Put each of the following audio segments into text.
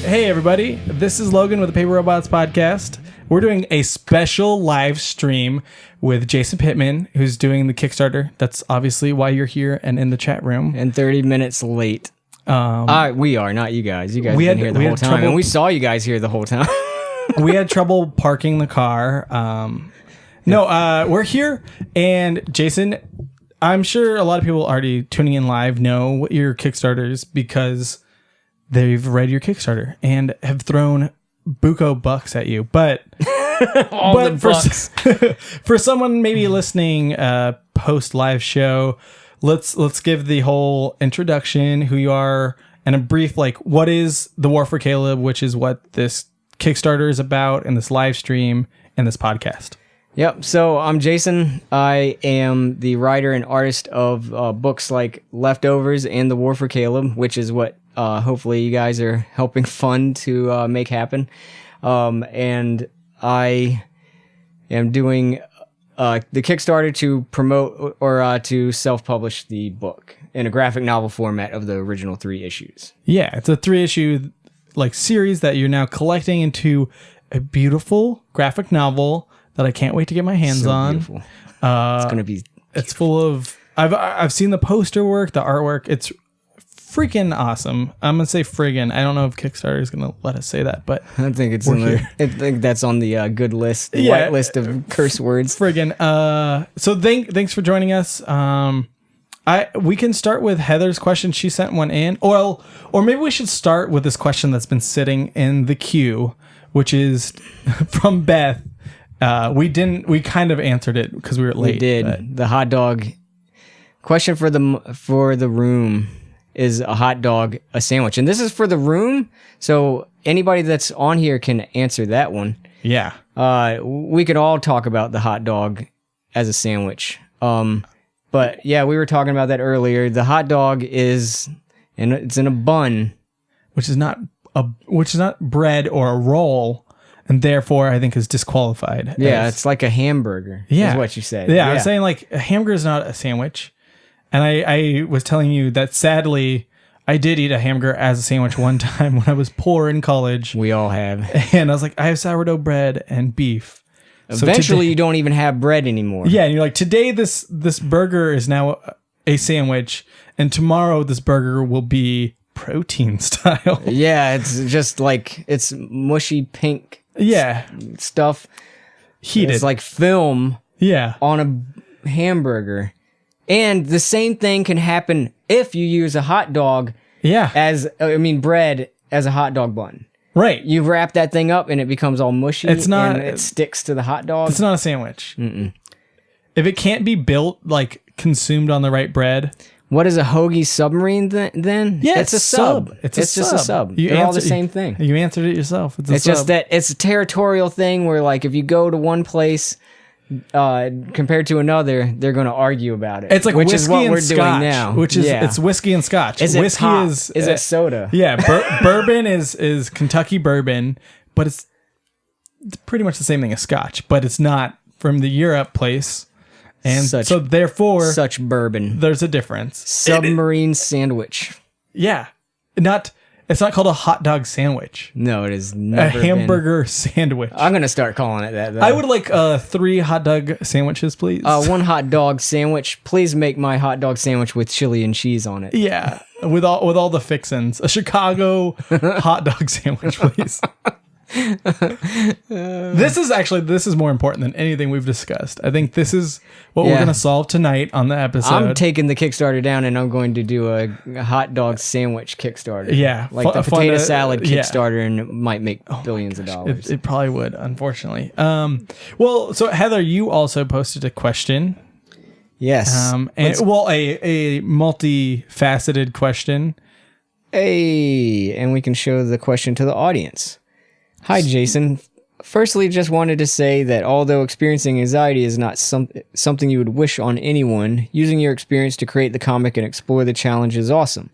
Hey everybody, this is Logan with the Paper Robots podcast. We're doing a special live stream with Jason Pittman, who's doing the Kickstarter. That's obviously why you're here and in the chat room. And 30 minutes late. We are, not you guys. You guys have been here the whole time. And we saw you guys here the whole time. We had trouble parking the car. We're here. And Jason, I'm sure a lot of people already tuning in live know what your Kickstarter is because they've read your Kickstarter and have thrown buco bucks at you. But the bucks. For someone maybe listening post live show, let's give the whole introduction, who you are, and a brief what is the War for Kaleb, which is what this Kickstarter is about, and this live stream and this podcast. Yep. So I'm Jason. I am the writer and artist of books like Leftovers and The War for Kaleb, which is what hopefully you guys are helping fund to make happen. And I am doing the Kickstarter to promote or to self-publish the book in a graphic novel format of the original 3 issues. Yeah, it's a 3-issue series that you're now collecting into a beautiful graphic novel that I can't wait to get my hands on. Beautiful. It's gonna be beautiful. It's full of I've seen the poster work, the artwork. It's freaking awesome. I'm gonna say friggin'. I don't know if Kickstarter is gonna let us say that, but I think it's I think that's on the good list, white list of curse words. Friggin'. So thanks for joining us. We can start with Heather's question. She sent one in. Or maybe we should start with this question that's been sitting in the queue, which is from Beth. We kind of answered it because we were late. We did. But the hot dog question for the room. Is a hot dog a sandwich? And this is for the room, so anybody that's on here can answer that one. Yeah. We could all talk about the hot dog as a sandwich. But yeah, we were talking about that earlier. The hot dog it's in a bun, which is not bread or a roll, and therefore I think is disqualified. Yeah, it's like a hamburger. Yeah, is what you said. Yeah, I was saying a hamburger is not a sandwich. And I was telling you that sadly, I did eat a hamburger as a sandwich one time when I was poor in college. We all have. And I was like, I have sourdough bread and beef. Eventually, you don't even have bread anymore. Yeah, and you're like, today this burger is now a sandwich, and tomorrow this burger will be protein style. Yeah, it's just it's mushy pink stuff. Heated. It's like film on a hamburger. And the same thing can happen if you use a hot dog bread as a hot dog bun. Right. You wrap that thing up and it becomes all mushy and it sticks to the hot dog. It's not a sandwich. Mm-mm. If it can't be built, consumed on the right bread. What is a hoagie submarine then? Yeah, it's a sub. It's just a sub. They're all the same thing. You answered it yourself. It's just that it's a territorial thing where if you go to one place compared to another, they're going to argue about it. It's like which whiskey is what and we're scotch, doing now. Which is it's whiskey and scotch. Is whiskey it pop? Is it soda? Yeah, bourbon is Kentucky bourbon, but it's pretty much the same thing as scotch, but it's not from the Europe place, and so therefore such bourbon. There's a difference. Submarine sandwich. Yeah, It's not called a hot dog sandwich. No, it is never a hamburger sandwich. I'm going to start calling it that, though. I would like 3 hot dog sandwiches, please. 1 hot dog sandwich. Please make my hot dog sandwich with chili and cheese on it. Yeah, with all the fixins. A Chicago hot dog sandwich, please. This is more important than anything we've discussed. I think this is what we're going to solve tonight on the episode. I'm taking the Kickstarter down and I'm going to do a hot dog sandwich Kickstarter. Yeah. Like the potato salad Kickstarter, and it might make billions of dollars. It probably would, unfortunately. So Heather, you also posted a question. Yes. A multifaceted question. Hey, and we can show the question to the audience. Hi, Jason. Firstly, just wanted to say that although experiencing anxiety is not something you would wish on anyone, using your experience to create the comic and explore the challenge is awesome.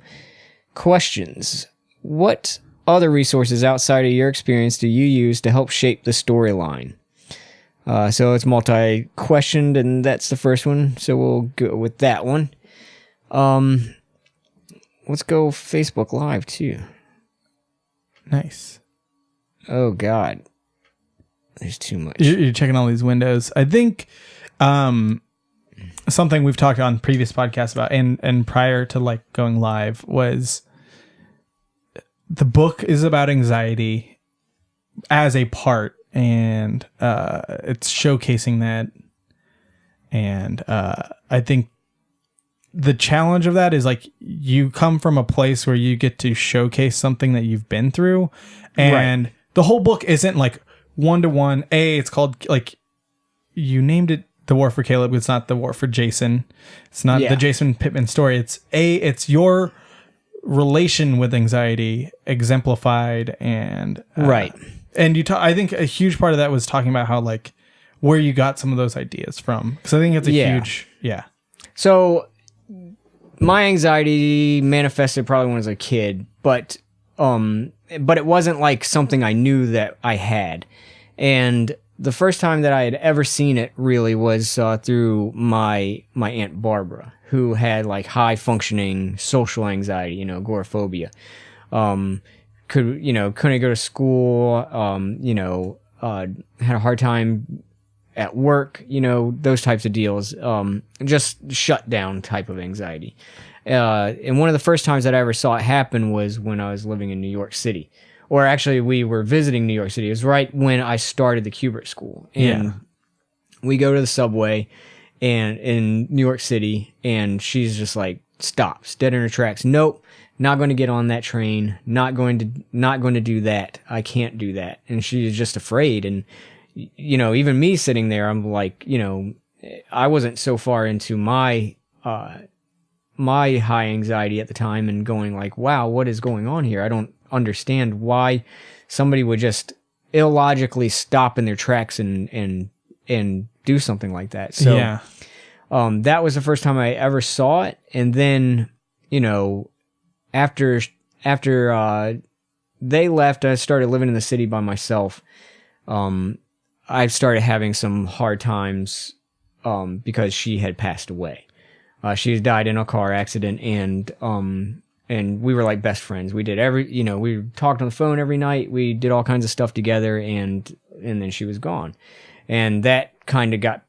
Questions. What other resources outside of your experience do you use to help shape the storyline? So it's multi-questioned, and that's the first one. So we'll go with that one. Let's go Facebook Live, too. Nice. Oh God, there's too much. You're checking all these windows. I think something we've talked on previous podcasts about and prior to like going live was the book is about anxiety as a part, and it's showcasing that. And I think the challenge of that is like you come from a place where you get to showcase something that you've been through, and the whole book isn't like one-to-one. It's called, like, you named it The War for Kaleb. It's not The War for Jason. It's not the Jason Pittman story. It's your relation with anxiety exemplified, and and I think a huge part of that was talking about how, like, where you got some of those ideas from, because I think it's a huge So my anxiety manifested probably when I was a kid, but it wasn't like something I knew that I had. And the first time that I had ever seen it really was through my Aunt Barbara, who had like high functioning social anxiety, agoraphobia. Couldn't go to school, had a hard time at work, those types of deals, just shut down type of anxiety. And one of the first times that I ever saw it happen was when I was living in New York City. Or actually, we were visiting New York City. It was right when I started the Kubert School. And we go to the subway and in New York City, and she's just like, stops, dead in her tracks. Nope, not going to get on that train. Not going to do that. I can't do that. And she's just afraid. And, even me sitting there, I'm like, I wasn't so far into my high anxiety at the time and going like, wow, what is going on here? I don't understand why somebody would just illogically stop in their tracks and do something like that. So that was the first time I ever saw it. And then, after they left, I started living in the city by myself. I started having some hard times because she had passed away. She had died in a car accident, and we were like best friends. We did we talked on the phone every night. We did all kinds of stuff together, and then she was gone. And that kind of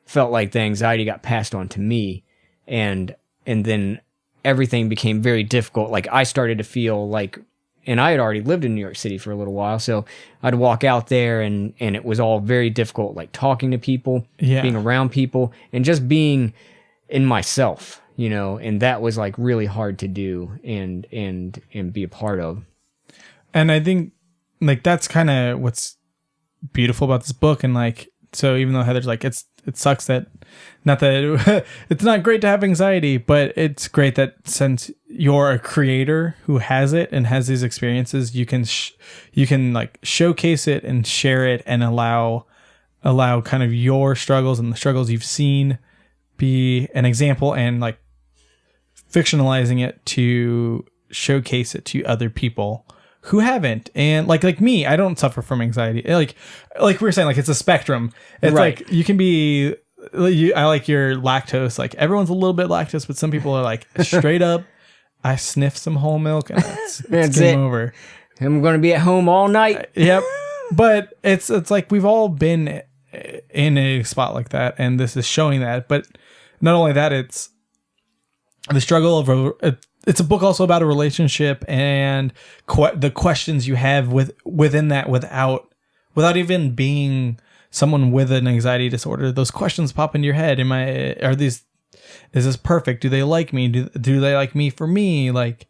felt like the anxiety got passed on to me, and then everything became very difficult. Like I started to feel like, and I had already lived in New York City for a little while, so I'd walk out there and it was all very difficult, like talking to people, being around people, and just being in myself, and that was like really hard to do and be a part of. And I think like that's kind of what's beautiful about this book. And like, so even though Heather's like, it sucks that, not that it's not great to have anxiety, but it's great that since you're a creator who has it and has these experiences, you can like showcase it and share it and allow kind of your struggles and the struggles you've seen be an example, and like fictionalizing it to showcase it to other people who haven't. And like me, I don't suffer from anxiety. Like we were saying, like it's a spectrum. It's like you can be, I like your lactose. Like everyone's a little bit lactose, but some people are like straight up, I sniff some whole milk and it's game over. I'm going to be at home all night. Yep. But it's like we've all been in a spot like that, and this is showing that. But not only that, it's the struggle of it's a book also about a relationship and the questions you have within that without even being someone with an anxiety disorder. Those questions pop into your head. Is this perfect? Do they like me? Do they like me for me? Like,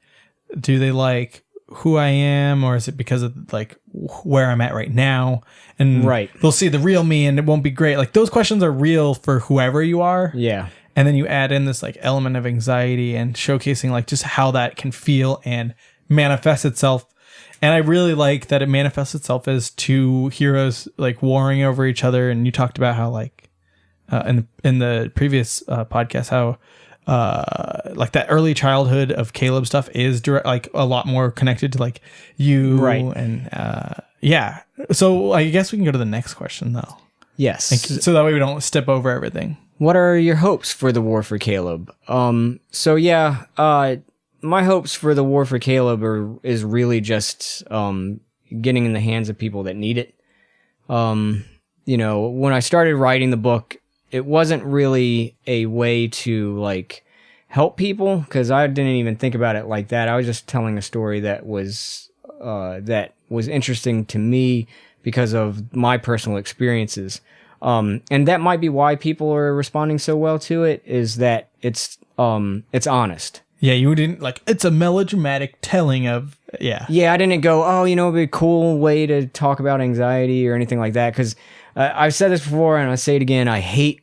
do they like who I am, or is it because of like where I'm at right now? And they'll see the real me and it won't be great. Like those questions are real for whoever you are. Yeah. And then you add in this like element of anxiety and showcasing like just how that can feel and manifest itself. And I really like that it manifests itself as two heroes like warring over each other. And you talked about how like in the previous podcast, how like that early childhood of Kaleb stuff is direct, like a lot more connected to like you. And so I guess we can go to the next question though. Yes. So that way we don't step over everything. What are your hopes for the War for Kaleb? my hopes for the War for Kaleb is really just getting in the hands of people that need it. You know, when I started writing the book, it wasn't really a way to like help people, because I didn't even think about it like that. I was just telling a story that was interesting to me because of my personal experiences. And that might be why people are responding so well to it, is that it's honest. Yeah, you didn't like, it's a melodramatic telling of, yeah. Yeah, I didn't go, oh, you know, it'd be a cool way to talk about anxiety or anything like that. Because I've said this before and I'll say it again. I hate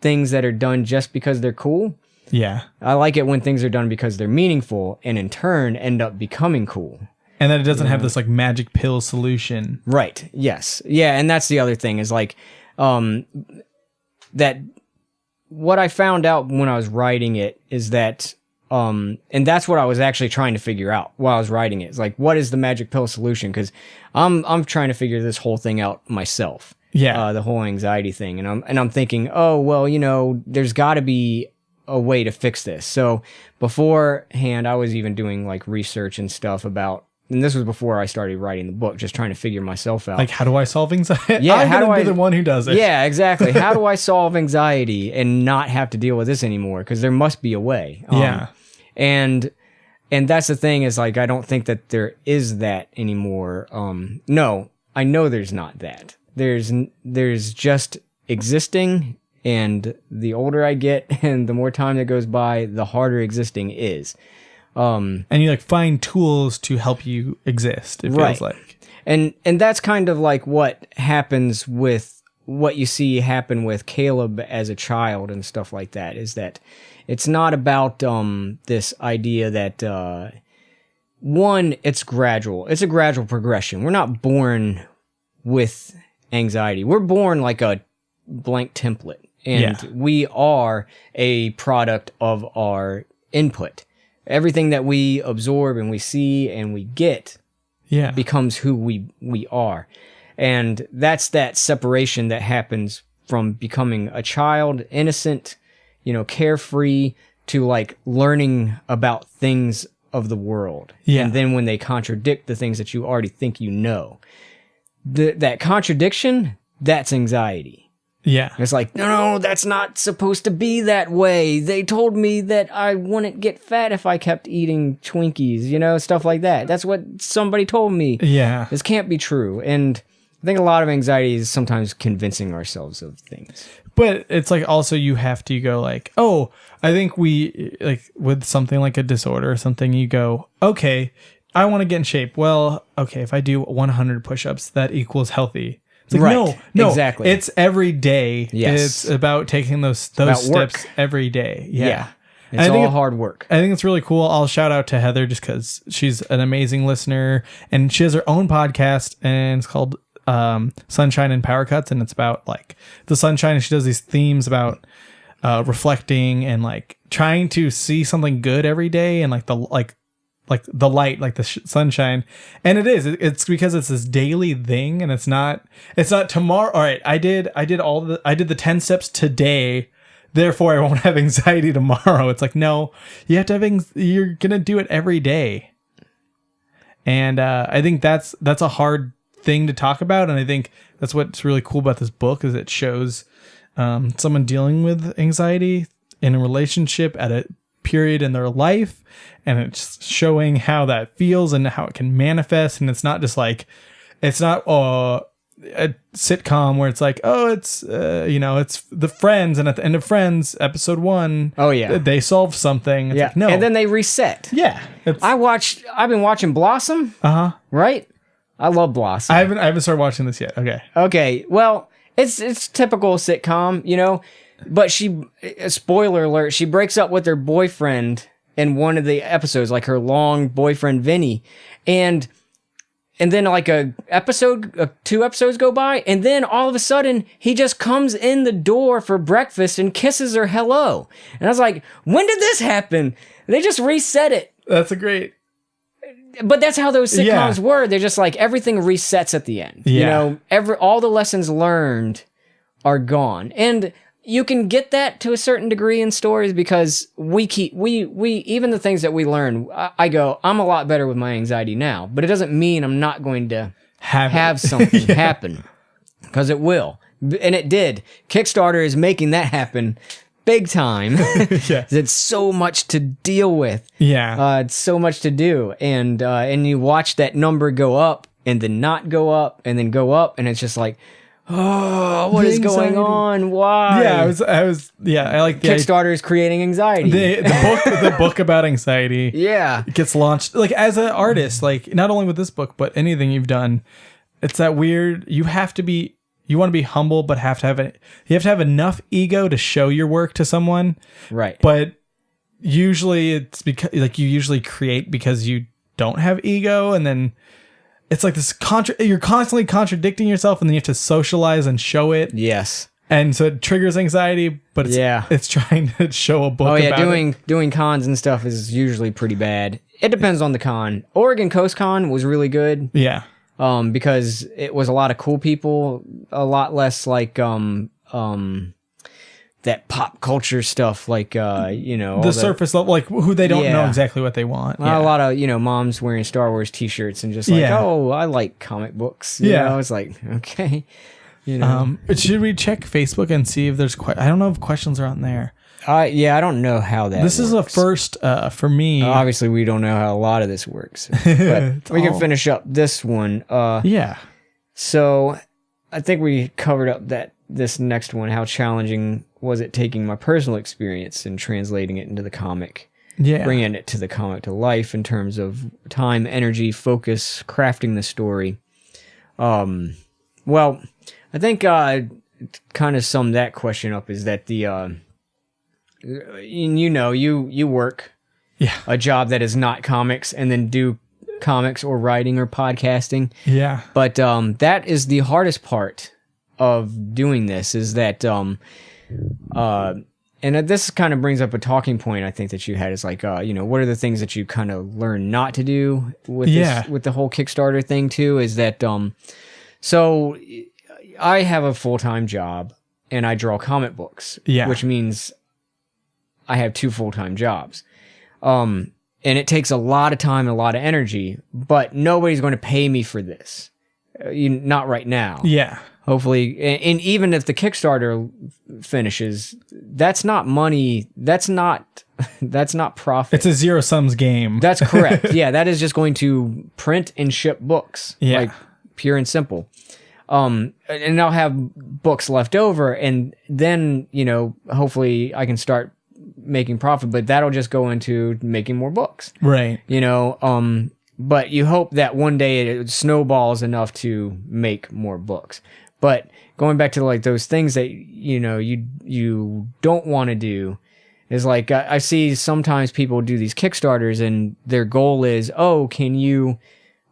things that are done just because they're cool. Yeah. I like it when things are done because they're meaningful and in turn end up becoming cool. And that it doesn't have this like magic pill solution. Right. Yes. Yeah. And that's the other thing is like, that what I found out when I was writing it is that, and that's what I was actually trying to figure out while I was writing it. It's like, what is the magic pill solution? Because I'm trying to figure this whole thing out myself. Yeah. The whole anxiety thing. And I'm thinking, oh, well, you know, there's got to be a way to fix this. So beforehand, I was even doing like research and stuff about, and this was before I started writing the book, just trying to figure myself out. Like, how do I solve anxiety? Yeah, I'm going to be the one who does it. Yeah, exactly. How do I solve anxiety and not have to deal with this anymore? Because there must be a way. Yeah. And that's the thing is like, I don't think that there is that anymore. No, I know there's not that. There's just existing, and the older I get and the more time that goes by, the harder existing is. And you like find tools to help you exist, it feels like. And that's kind of like what happens with what you see happen with Kaleb as a child and stuff like that, is that it's not about this idea that one, it's gradual. It's a gradual progression. We're not born with anxiety. We're born like a blank template, and we are a product of our input. Everything that we absorb and we see and we get becomes who we are. And that's that separation that happens from becoming a child, innocent, you know, carefree, to like learning about things of the world. Yeah. And then when they contradict the things that you already think you know, that contradiction, that's anxiety. Yeah. It's like, no, that's not supposed to be that way. They told me that I wouldn't get fat if I kept eating Twinkies, you know, stuff like that. That's what somebody told me. Yeah. This can't be true. And I think a lot of anxiety is sometimes convincing ourselves of things. But it's like also you have to go like, oh, I think we like with something like a disorder or something, you go, okay, I want to get in shape. Well, okay, if I do 100 push-ups, that equals healthy. It's like, no, exactly. It's every day. Yes. It's about taking those steps work. Every day. Yeah. It's all hard work. I think it's really cool. I'll shout out to Heather just because she's an amazing listener, and she has her own podcast, and it's called Sunshine and Power Cuts, and it's about like the sunshine, and she does these themes about reflecting and like trying to see something good every day, and like the light, like the sunshine. And it's because it's this daily thing, and it's not tomorrow. All right, I did the 10 steps today, therefore I won't have anxiety tomorrow. It's like, no, you have to have you're gonna do it every day. And I think that's a hard thing to talk about, and I think that's what's really cool about this book, is it shows someone dealing with anxiety in a relationship at a period in their life, and it's showing how that feels and how it can manifest. And it's not just like, it's not a sitcom where it's like, oh, it's it's the Friends, and at the end of Friends episode 1, they solve something. It's like, no, and then they reset. I've been watching Blossom. Right, I love Blossom. I haven't started watching this yet. Okay, well, it's typical sitcom, you know. But spoiler alert, she breaks up with her boyfriend in one of the episodes, like her long boyfriend, Vinny. And then like 2 episodes go by, and then all of a sudden he just comes in the door for breakfast and kisses her hello. And I was like, when did this happen? They just reset it. That's a great... But that's how those sitcoms were. They're just like, everything resets at the end. You know, all the lessons learned are gone. And You can get that to a certain degree in stories because we even the things that we learn, I go, I'm a lot better with my anxiety now, but it doesn't mean I'm not going to have something happen, because it will. And it did. Kickstarter is making that happen big time. It's so much to deal with. It's so much to do. And you watch that number go up and then not go up and then go up, and it's just like, oh, what is going on? Why? I like the Kickstarter is creating anxiety. The book about anxiety. Gets launched. Like, as an artist, like, not only with this book, but anything you've done, it's that weird, you want to be humble, but you have to have enough ego to show your work to someone. Right. But usually it's because, like, you usually create because you don't have ego, and then it's like this you're constantly contradicting yourself, and then you have to socialize and show it. Yes. And so it triggers anxiety, but it's trying to show a book about doing cons and stuff is usually pretty bad. It depends on the con. Oregon Coast Con was really good. Yeah. Because it was a lot of cool people, a lot less like that pop culture stuff, like the surface level, like who they don't know exactly what they want. A lot of moms wearing Star Wars t-shirts and just like, oh, I like comic books. You know, it's like, okay, should we check Facebook and see if there's I don't know if questions are on there. I don't know how that this works. Is a first for me. Obviously we don't know how a lot of this works, but we can finish up this one. So I think we covered up this next one. How challenging was it taking my personal experience and translating it into the comic? Bringing it to the comic to life in terms of time, energy, focus, crafting the story. Well, I think kind of sum that question up is that you work a job that is not comics and then do comics or writing or podcasting. But that is the hardest part of doing this, is that and this kind of brings up a talking point I think that you had, is like what are the things that you kind of learn not to do with with the whole Kickstarter thing too, is that so I have a full-time job and I draw comic books, which means I have 2 full-time jobs. And it takes a lot of time and a lot of energy, but nobody's going to pay me for this. Not right now. Hopefully. And even if the Kickstarter finishes, that's not money. That's not profit. It's a zero-sums game. That's correct. That is just going to print and ship books. Like, pure and simple. And I'll have books left over, and then, hopefully I can start making profit, but that'll just go into making more books. Right. But you hope that one day it snowballs enough to make more books. But going back to like those things that, you don't want to do, is like, I see sometimes people do these Kickstarters and their goal is, oh, can you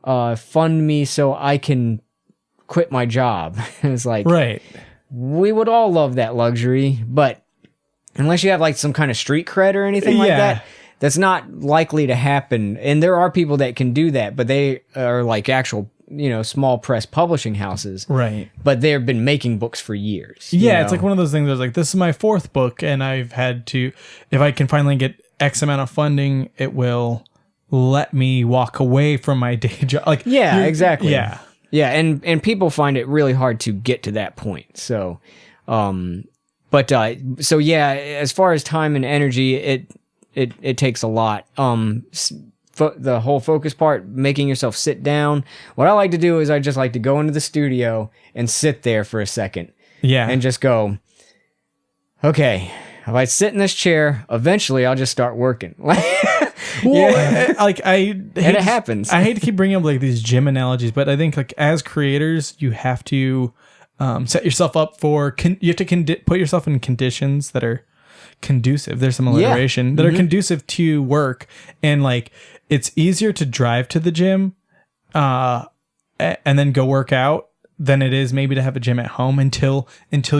fund me so I can quit my job? It's like, right. We would all love that luxury, but unless you have like some kind of street cred or anything like that, that's not likely to happen. And there are people that can do that, but they are like actual, small press publishing houses. Right. But they've been making books for years. It's like one of those things that's like, this is my 4th book, and I've had to, if I can finally get X amount of funding, it will let me walk away from my day job. Like, exactly. And people find it really hard to get to that point. So, as far as time and energy, it takes a lot. The whole focus part, making yourself sit down. What I like to do is I just like to go into the studio and sit there for a second. And just go, okay, if I sit in this chair, eventually I'll just start working. It happens. I hate to keep bringing up like these gym analogies, but I think like as creators, you have to set yourself up for, you have to put yourself in conditions that are conducive. There's some alliteration that are conducive to work, and like it's easier to drive to the gym and then go work out than it is maybe to have a gym at home until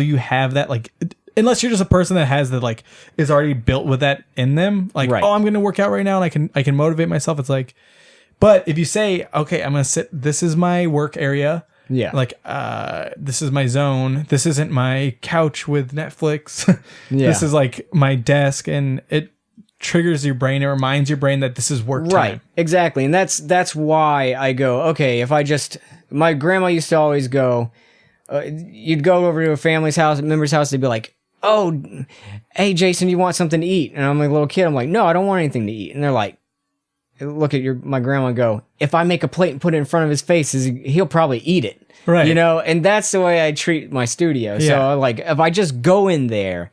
you have that, like, unless you're just a person that has that, like, is already built with that in them, like, oh, I'm going to work out right now and I can motivate myself. It's like, but if you say, okay, I'm going to sit, this is my work area, Yeah. Like, this is my zone. This isn't my couch with Netflix. Yeah. This is like my desk, and it triggers your brain. It reminds your brain that this is work time. Right. Exactly. And that's why I go, okay, if I just, my grandma used to always go, you'd go over to a member's house, they'd be like, oh, hey, Jason, you want something to eat? And I'm like a little kid. I'm like, no, I don't want anything to eat. And they're like, look at my grandma and go, if I make a plate and put it in front of his face, he'll probably eat it. Right. You know, and that's the way I treat my studio. Yeah. So like, if I just go in there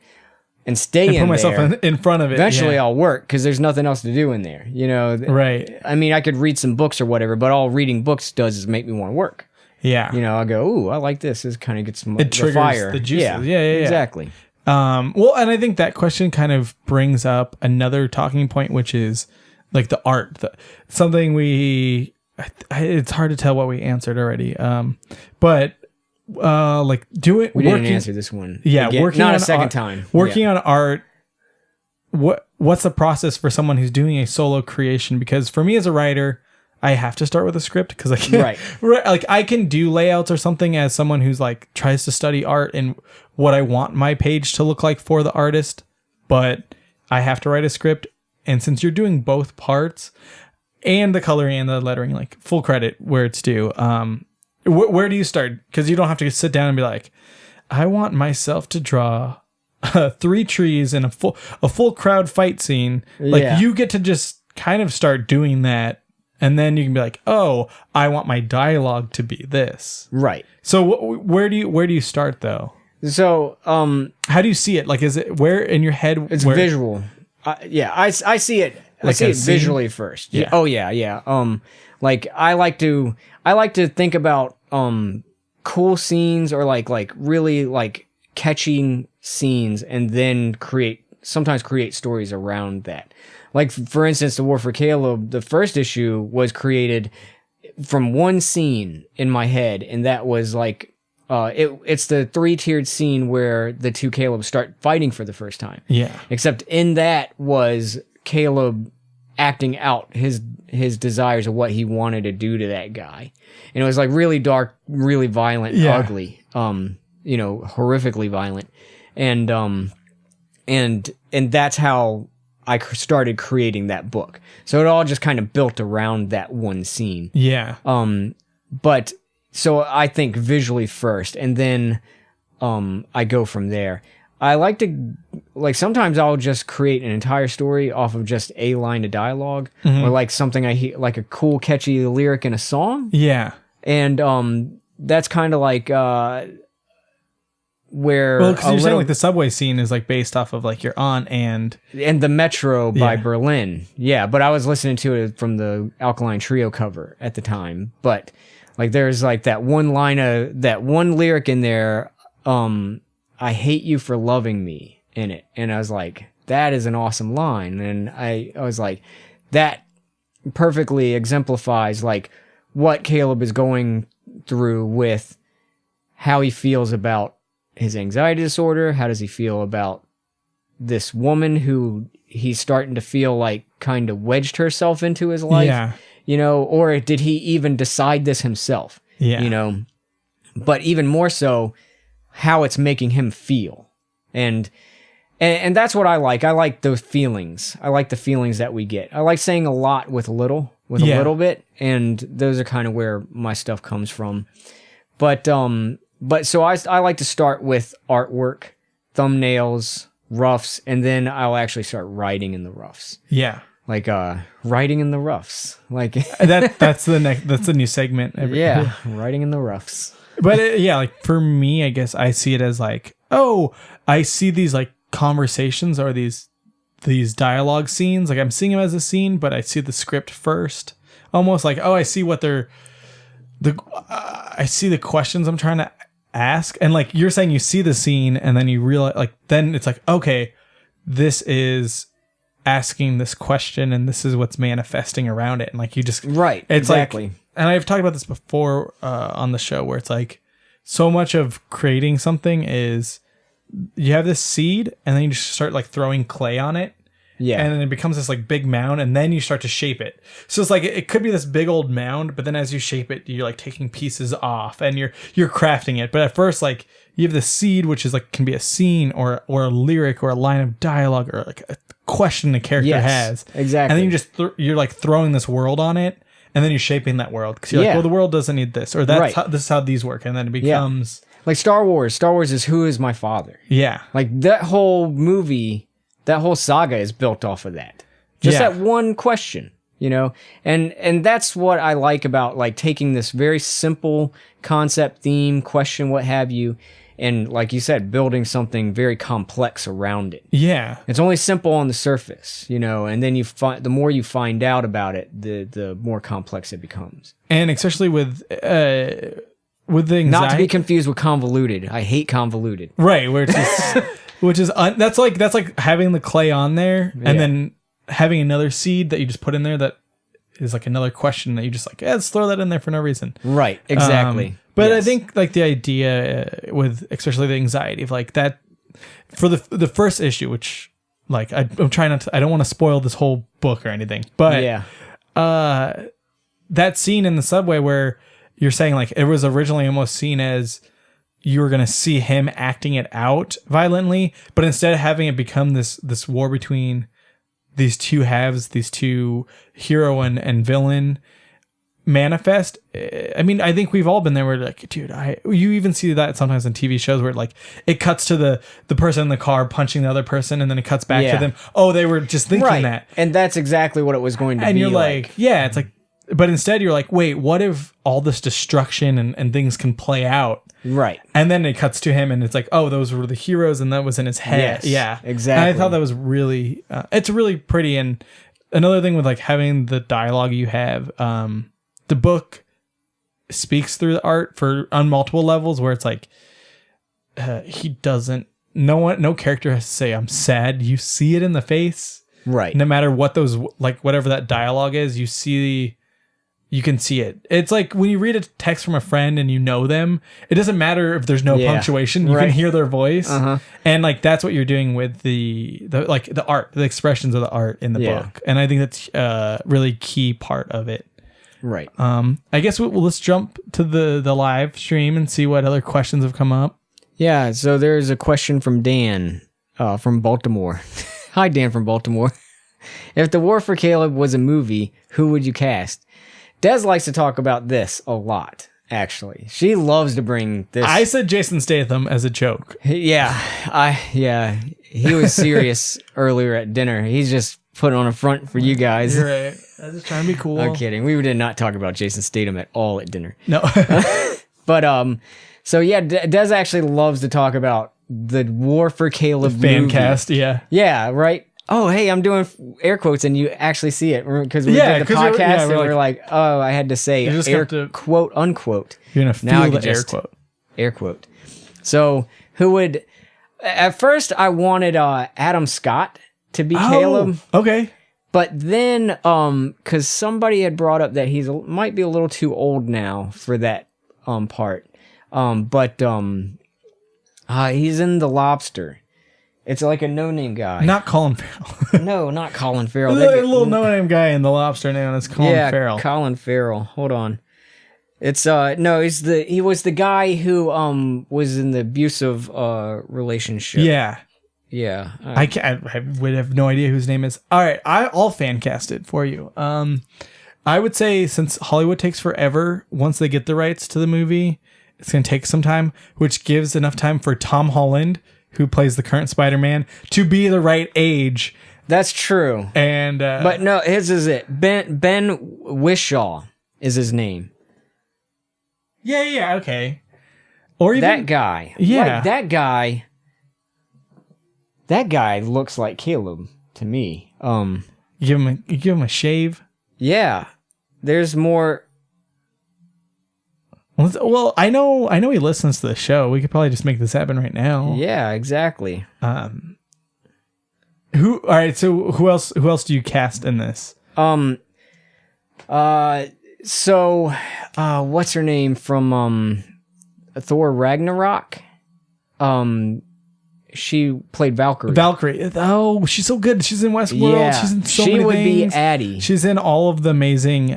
and stay And in put myself there, in front of it. eventually yeah. I'll work because there's nothing else to do in there. You know, Right. I mean, I could read some books or whatever, but all reading books does is make me want to work. Yeah. You know, I go, ooh, I like this. This kind of gets It triggers the fire. the juices. Yeah, Yeah. exactly. Well, and I think that question kind of brings up another talking point, which is like the art. Something it's hard to tell what we answered already. But like We didn't answer this one. Yeah, again. working not on a second art, time. Working on art. What's the process for someone who's doing a solo creation? Because for me as a writer, I have to start with a script because I can't. Right. Like I can do layouts or something as someone who's like tries to study art and what I want my page to look like for the artist, but I have to write a script. And since you're doing both parts and the coloring and the lettering, like full credit where it's due. Where do you start? Because you don't have to sit down and be like, I want myself to draw 3 trees and a full crowd fight scene. Like you get to just kind of start doing that. And then you can be like, oh, I want my dialogue to be this. Right. So where do you start though? So how do you see it? Like, is it where in your head? It's visual. I see it. I see it visually first. Yeah. Oh yeah. Like I like to think about cool scenes or like really like catching scenes and then sometimes create stories around that. Like, for instance, The War for Kaleb, the first issue was created from one scene in my head, and that was like, it's the 3-tiered scene where the 2 Kalebs start fighting for the first time. Yeah. Except in that was Kaleb acting out his desires of what he wanted to do to that guy. And it was like really dark, really violent, ugly, horrifically violent. And that's how I started creating that book. So it all just kind of built around that one scene. Yeah. But so I think visually first, and then I go from there. I like to, like, sometimes I'll just create an entire story off of just a line of dialogue, or like something I hear, like a cool, catchy lyric in a song. Yeah. And that's kind of like where, well, because you're saying like the subway scene is like based off of like you're on and the Metro by Berlin. Yeah, but I was listening to it from the Alkaline Trio cover at the time. But like there's like that one lyric in there, I hate you for loving me, in it. And I was like, that is an awesome line. And I was like, that perfectly exemplifies like what Kaleb is going through with how he feels about his anxiety disorder. How does he feel about this woman who he's starting to feel like kind of wedged herself into his life? Yeah. You know, or did he even decide this himself? Yeah. You know, but even more so, how it's making him feel. And that's what I like. I like those feelings. I like the feelings that we get. I like saying a lot with a little bit, and those are kind of where my stuff comes from. But so I like to start with artwork, thumbnails, roughs, and then I'll actually start writing in the roughs. Yeah. Like writing in the roughs. Like that's the new segment. Writing in the roughs. But like for me, I guess I see it as like, oh, I see these like conversations or these dialogue scenes. Like I'm seeing them as a scene, but I see the script first. Almost like, oh, I see what I see the questions I'm trying to ask. And like you're saying, you see the scene and then you realize, like, then it's like, okay, this is asking this question and this is what's manifesting around it. And like you just, right. It's exactly. Like, and I've talked about this before on the show where it's like so much of creating something is you have this seed and then you just start like throwing clay on it. Yeah. And then it becomes this like big mound, and then you start to shape it. So it's like it could be this big old mound, but then as you shape it, you're like taking pieces off and you're crafting it. But at first, like you have the seed, which is like can be a scene or a lyric or a line of dialogue or like a question the character has. Exactly. And then you just you're like throwing this world on it, and then you're shaping that world because you're like, well, the world doesn't need this, or that's this is how these work, and then it becomes like Star Wars. Star Wars is who is my father. Yeah. Like that whole movie, that whole saga is built off of that. Just that one question, you know? And that's what I like about like taking this very simple concept, theme, question, what have you, and like you said, building something very complex around it. Yeah. It's only simple on the surface, you know, and then the more you find out about it, the more complex it becomes. And especially with the anxiety. Not to be confused with convoluted. I hate convoluted. Right, which is that's like having the clay on there and then having another seed that you just put in there that is like another question that you just like, let's throw that in there for no reason. Right, exactly. But I think like the idea with especially the anxiety of like that for the first issue, which like I'm trying not to, I don't want to spoil this whole book or anything, but that scene in the subway where you're saying like it was originally almost seen as you were going to see him acting it out violently, but instead of having it become this war between these two halves, these two hero and villain manifest. I mean, I think we've all been there where like, dude, you even see that sometimes in TV shows where like it cuts to the person in the car punching the other person and then it cuts back to them. Oh, they were just thinking that. And that's exactly what it was going to be. And you're like, yeah, it's like, but instead you're like, wait, what if all this destruction and things can play out? Right. And then it cuts to him and it's like, oh, those were the heroes and that was in his head. Yes, yeah. exactly. And I thought that was really, it's really pretty. And another thing with like having the dialogue you have, the book speaks through the art on multiple levels where it's like, no character has to say, I'm sad. You see it in the face. Right. No matter what those, like whatever that dialogue is, you can see it. It's like when you read a text from a friend and you know them, it doesn't matter if there's no punctuation. You can hear their voice. And like that's what you're doing with the art, the expressions of the art in the book. And I think that's a really key part of it. Right. I guess let's jump to the live stream and see what other questions have come up. Yeah, so there's a question from Dan from Baltimore. Hi, Dan from Baltimore. If The War for Kaleb was a movie, who would you cast? Des likes to talk about this a lot, actually. She loves to bring this. I said Jason Statham as a joke. Yeah, he was serious earlier at dinner. He's just putting on a front for you guys. You're right. I was just trying to be cool. I'm kidding. We did not talk about Jason Statham at all at dinner. No. But so yeah, Des actually loves to talk about the War for Kaleb fan movie. cast. Yeah, right. Oh, hey, I'm doing air quotes and you actually see it because we did the podcast and we're like, oh, I had to say quote unquote. You're gonna feel the air quote. Air quote. So who would? At first, I wanted Adam Scott to be Kaleb. Okay. But then, because somebody had brought up that might be a little too old now for that part. But he's in The Lobster. It's like a no-name guy. Not Colin Farrell. No, not Colin Farrell. There's a little no-name guy in The Lobster now. It's Colin Farrell. Colin Farrell. Hold on. It's no, he was the guy who was in the abusive relationship. Yeah. Yeah. I would have no idea whose name is. All right, I'll fan cast it for you. I would say since Hollywood takes forever, once they get the rights to the movie, it's going to take some time, which gives enough time for Tom Holland, who plays the current Spider-Man, to be the right age. That's true. And but no, his is it. Ben Whishaw is his name. Yeah, okay. Or even that guy. Yeah. Like, that guy looks like Kaleb to me. You give him a shave. Yeah. There's more. Well, I know he listens to the show. We could probably just make this happen right now. Yeah, exactly. All right, so who else do you cast in this? So what's her name from Thor Ragnarok? she played Valkyrie. Valkyrie. Oh, she's so good. She's in Westworld. Yeah. She's in so She many would be things. Addie. She's in all of the amazing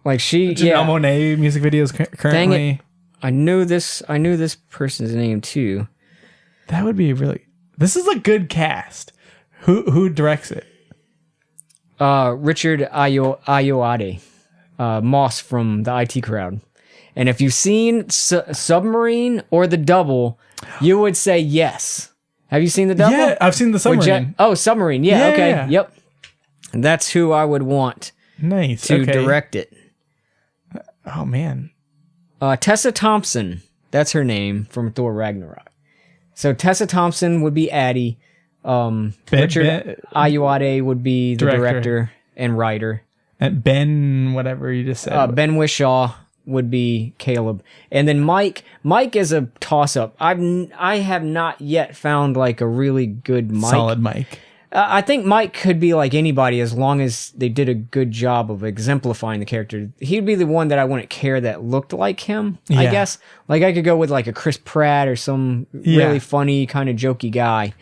Like she, Janelle Monáe music videos currently. Dang it. I knew this person's name too. That would be really. This is a good cast. Who directs it? Richard Ayoade, Moss from the IT Crowd. And if you've seen Submarine or The Double, you would say yes. Have you seen The Double? Yeah, I've seen the Submarine. Submarine. Yeah, Yeah, okay. yeah. Yep. That's who I would want Nice. to okay. direct it. Oh man. Tessa Thompson. That's her name from Thor Ragnarok. So Tessa Thompson would be Addie. Richard Ayoade would be the director and writer. And Ben, whatever you just said. Ben Whishaw would be Kaleb. And then Mike is a toss-up. I have not yet found like a really good Mike. Solid Mike. I think Mike could be like anybody as long as they did a good job of exemplifying the character. He'd be the one that I wouldn't care that looked like him, I guess. Like I could go with like a Chris Pratt or some really funny kind of jokey guy.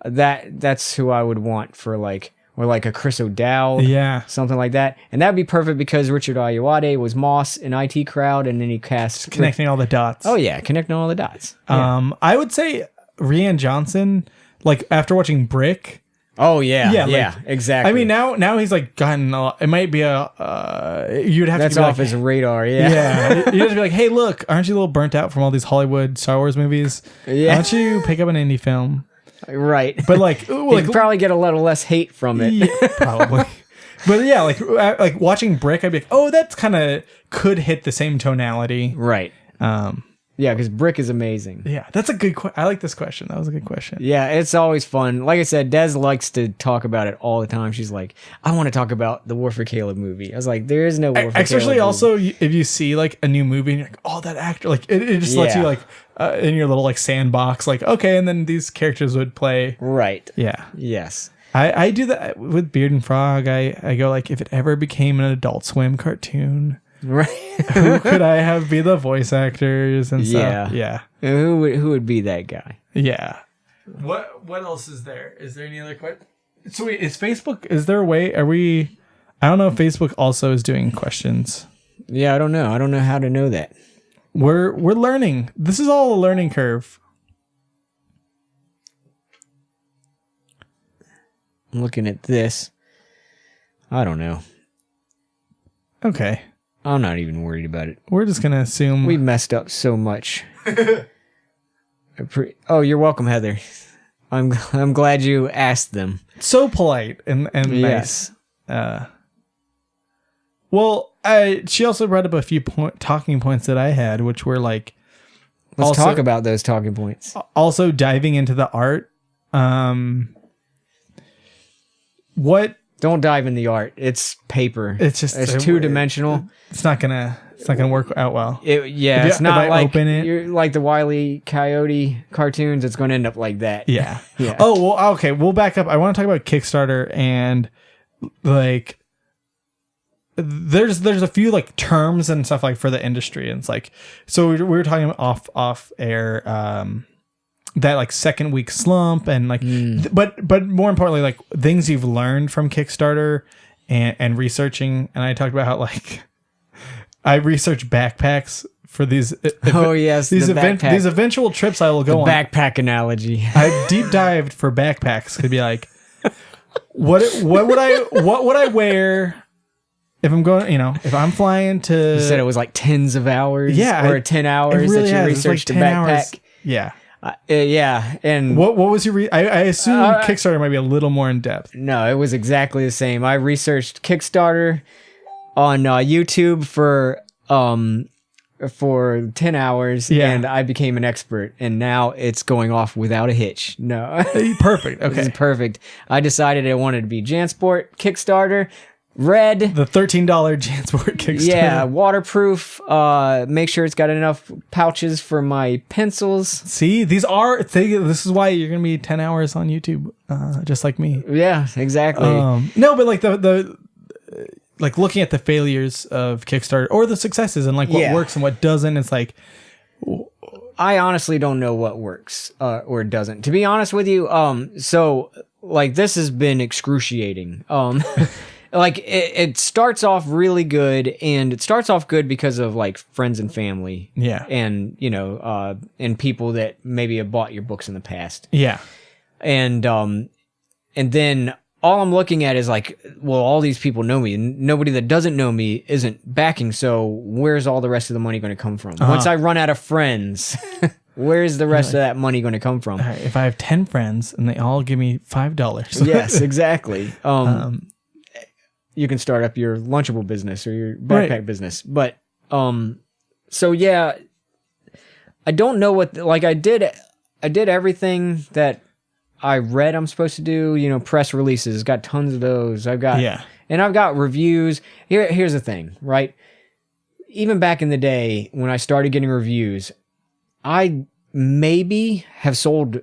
That's who I would want for like, or like a Chris O'Dowd. Yeah. Something like that. And that'd be perfect because Richard Ayoade was Moss in IT Crowd and then he cast... Connecting all the dots. Oh yeah, connecting all the dots. Yeah. I would say Rian Johnson, like after watching Brick. Oh yeah, Yeah, yeah, like, exactly. I mean, now he's like gotten a lot. It might be you'd have That's to be off like, his radar, yeah. Yeah. You'd have to be like, hey, look, aren't you a little burnt out from all these Hollywood Star Wars movies? Yeah. Why don't you pick up an indie film? Right. But like, You'd probably get a little less hate from it. Yeah, probably. But yeah, like watching Brick, I'd be like, oh, that's kind of could hit the same tonality. Right. Yeah, because Brick is amazing. Yeah, that's a good question. I like this question. That was a good question. Yeah, it's always fun. Like I said, Des likes to talk about it all the time. She's like, I want to talk about the War for Caleb movie. I was like, there is no War for Caleb Especially movie. also if you see like a new movie and you're like, oh, that actor, like it just lets you like in your little like sandbox, like, okay, and then these characters would play. Right. Yeah. Yes. I do that with Beard and Frog. I go like, if it ever became an Adult Swim cartoon, Right. who could I have be the voice actors and stuff? Yeah. Who would be that guy? Yeah. What else is there? Is there any other questions? So wait, is Facebook, is there a way, I don't know if Facebook also is doing questions. Yeah, I don't know. I don't know how to know that. We're learning. This is all a learning curve. I'm looking at this. I don't know. Okay. I'm not even worried about it. We're just going to assume. We messed up so much. Oh, you're welcome, Heather. I'm glad you asked them. So polite and Yes. nice. Well, she also brought up a few talking points that I had, which were like... Let's talk about those talking points. Also diving into the art. Don't dive in the art. It's paper. It's just it's two-dimensional. It's not gonna work out well. It's not like open it, you're like the Wile E. Coyote cartoons. It's going to end up like that. Yeah. Yeah. Oh well. Okay. We'll back up. I want to talk about Kickstarter and like there's a few like terms and stuff like for the industry, and it's like so we were talking off air. That like second week slump and like but more importantly like things you've learned from Kickstarter and researching, and I talked about how like I researched backpacks for these these eventual trips I will go on. Backpack analogy. I deep dived for backpacks. Could be like what would I wear if I'm going, if I'm flying to... You said it was like tens of hours, 10 hours really that you researched a backpack. Hours. Yeah. Yeah, and what was your? I assume Kickstarter might be a little more in depth. No, it was exactly the same. I researched Kickstarter on YouTube for 10 hours, and I became an expert. And now it's going off without a hitch. No, perfect. Okay, this is perfect. I decided I wanted to be Jansport Kickstarter. Red, the $13 Jansport Kickstarter. Yeah, waterproof. Make sure it's got enough pouches for my pencils. See, this is why you're gonna be 10 hours on YouTube, just like me. Yeah, exactly. No, but like the like looking at the failures of Kickstarter or the successes and like what works and what doesn't. It's like I honestly don't know what works or doesn't. To be honest with you, so like this has been excruciating. Like it starts off really good, and it starts off good because of like friends and family. Yeah. And, you know, and people that maybe have bought your books in the past. Yeah. And then all I'm looking at is like, well, all these people know me, and nobody that doesn't know me isn't backing. So where's all the rest of the money going to come from? Once I run out of friends, where's the rest of that money going to come from? If I have 10 friends and they all give me $5. Yes, exactly. You can start up your Lunchable business or your backpack business. But, so yeah, I don't know what, like I did everything that I read I'm supposed to do, you know, press releases, got tons of those. I've got reviews. Here's the thing, right? Even back in the day when I started getting reviews, I maybe have sold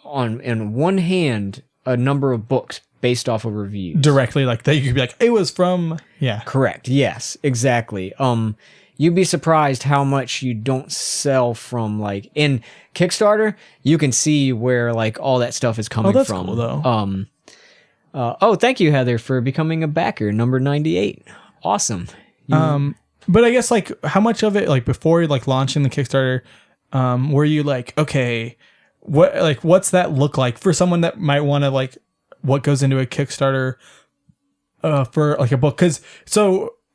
in one hand a number of books based off of reviews. Directly, like that you could be like, it was from Correct. Yes, exactly. You'd be surprised how much you don't sell from, like, in Kickstarter, you can see where like all that stuff is coming that's from. Cool, though. Thank you, Heather, for becoming a backer, number 98. Awesome. But I guess like how much of it, like before like launching the Kickstarter, were you like, okay, what's that look like for someone that might want to like what goes into a Kickstarter for like a book? Because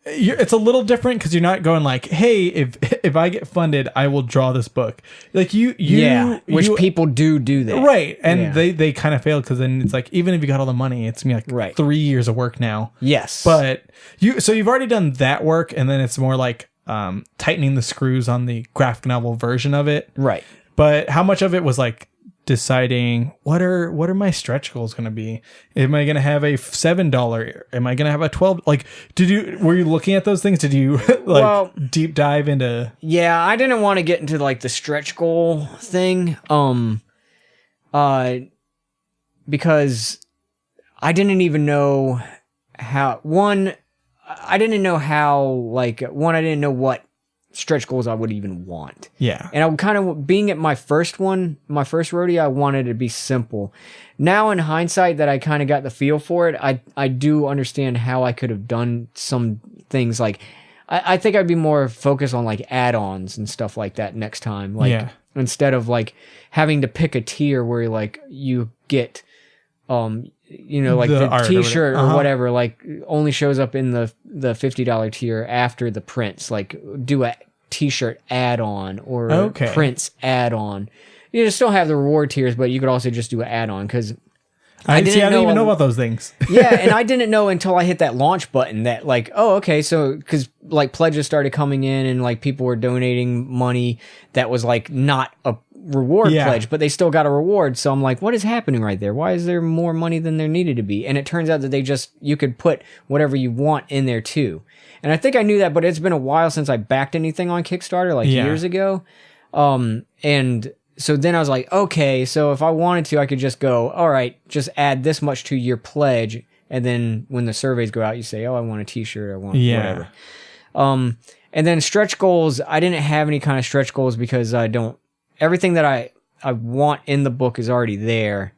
it's a little different because you're not going like, hey, if I get funded, I will draw this book. Like which people do that, right? And they kind of failed because then it's like even if you got all the money, it's gonna be like 3 years of work now. Yes, but you've already done that work, and then it's more like tightening the screws on the graphic novel version of it, right? But how much of it was like deciding what are my stretch goals going to be? Am I going to have a $7? Am I going to have a 12? Like, were you looking at those things? Did you deep dive into? Yeah, I didn't want to get into like the stretch goal thing. Because I didn't even know how I didn't know what stretch goals I would even want. Yeah. And I'm kind of being at my first rodeo, I wanted it to be simple. Now in hindsight that I kind of got the feel for it, I do understand how I could have done some things. Like I think I'd be more focused on like add-ons and stuff like that next time. Like instead of like having to pick a tier where like you get you know, like the t-shirt or whatever, like only shows up in the $50 tier after the prints. Like do a t-shirt add-on or prints add-on. You just don't have the reward tiers, but you could also just do an add-on because I didn't even know about those things. Yeah, and I didn't know until I hit that launch button that like, oh, okay, so because like pledges started coming in and like people were donating money that was like not a reward pledge, but they still got a reward. So I'm like, what is happening right there? Why is there more money than there needed to be? And it turns out that you could put whatever you want in there too. And I think I knew that, but it's been a while since I backed anything on Kickstarter, like years ago. And so then I was like, okay, so if I wanted to, I could just go, all right, just add this much to your pledge. And then when the surveys go out, you say, oh, I want a t-shirt. I want whatever. And then stretch goals, I didn't have any kind of stretch goals because everything that I want in the book is already there.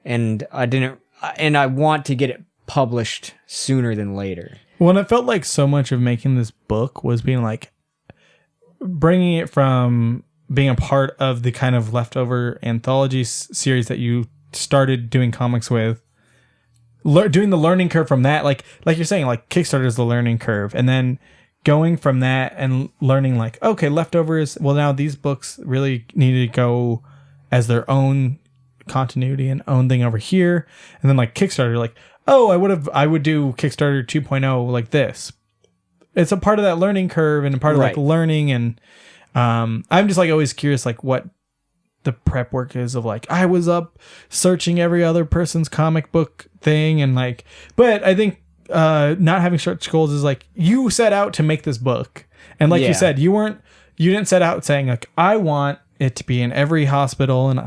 And I want to get it published sooner than later. Well, and it felt like so much of making this book was being like, bringing it from being a part of the kind of leftover anthology series that you started doing comics with, doing the learning curve from that, like you're saying, like Kickstarter is the learning curve, and then going from that and learning like, okay, leftovers, well now these books really need to go as their own continuity and own thing over here, and then like Kickstarter, like, oh, I would do Kickstarter 2.0 like this. It's a part of that learning curve and a part of like learning, and I'm just like always curious like what the prep work is of like, I was up searching every other person's comic book thing, and like, but I think not having stretch goals is like, you set out to make this book, and like you said, you didn't set out saying like, I want it to be in every hospital and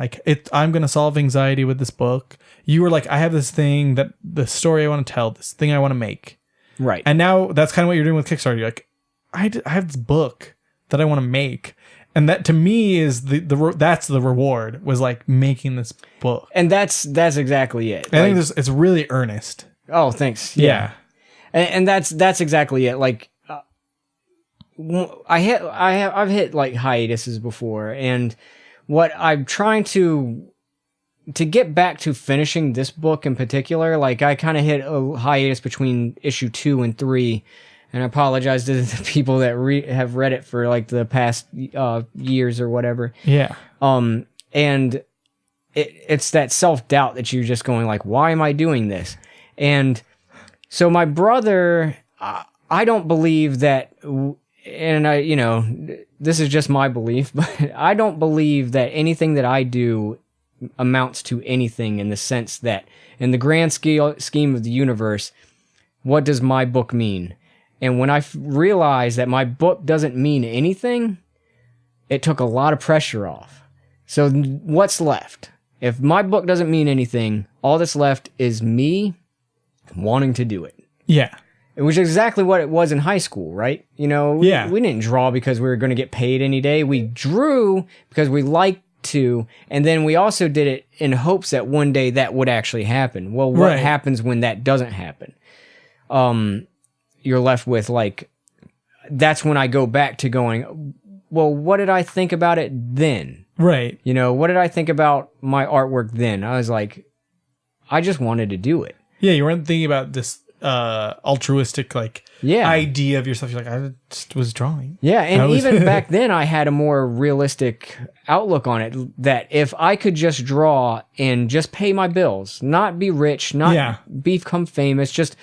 I'm gonna solve anxiety with this book. You were like, I have this thing, that the story I want to tell, this thing I want to make, and now that's kind of what you're doing with Kickstarter. You're like, I have this book that I want to make, And that to me is that's the reward, was like making this book. And that's exactly it. I think it's really earnest. Oh, thanks. Yeah. And that's exactly it. Like, I've hit like hiatuses before, and what I'm trying to get back to finishing this book in particular, like I kind of hit a hiatus between issue 2 and 3, and I apologize to the people that have read it for like the past years or whatever. Yeah. And it's that self-doubt that you're just going like, why am I doing this? And so my brother, I don't believe that, and I, this is just my belief, but I don't believe that anything that I do amounts to anything, in the sense that in the grand scheme of the universe, what does my book mean? And when I realized that my book doesn't mean anything, it took a lot of pressure off. So what's left? If my book doesn't mean anything, all that's left is me wanting to do it. Yeah. Which is exactly what it was in high school, right? We didn't draw because we were going to get paid any day. We drew because we liked to, and then we also did it in hopes that one day that would actually happen. Well, what happens when that doesn't happen? You're left with like, that's when I go back to going, well, what did I think about it then? Right. What did I think about my artwork then? I was like, I just wanted to do it. Yeah, you weren't thinking about this altruistic idea of yourself. You're like, I just was drawing. Yeah, and even back then I had a more realistic outlook on it, that if I could just draw and just pay my bills, not be rich, not become famous, just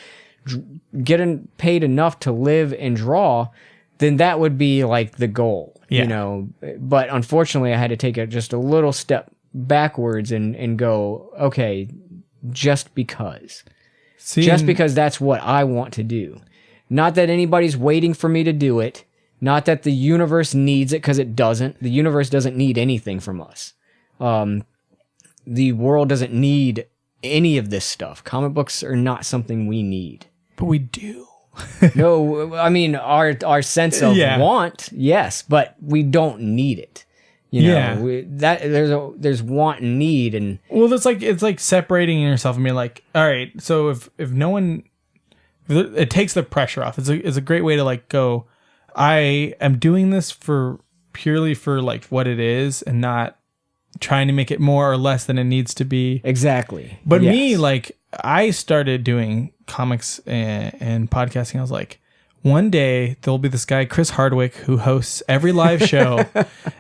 get paid enough to live and draw, then that would be like the goal. But unfortunately I had to take just a little step backwards and go, okay, just because that's what I want to do. Not that anybody's waiting for me to do it. Not that the universe needs it, because it doesn't. The universe doesn't need anything from us. The world doesn't need any of this stuff. Comic books are not something we need. But we do. No, I mean, our sense of want, yes, but we don't need it. There's want and need, and it's like separating yourself and being like, all right, so if no one, it takes the pressure off. It's a great way to like go, I am doing this purely for like what it is, and not trying to make it more or less than it needs to be. Exactly. But me, like, I started doing comics and podcasting. I was like, one day there'll be this guy, Chris Hardwick, who hosts every live show,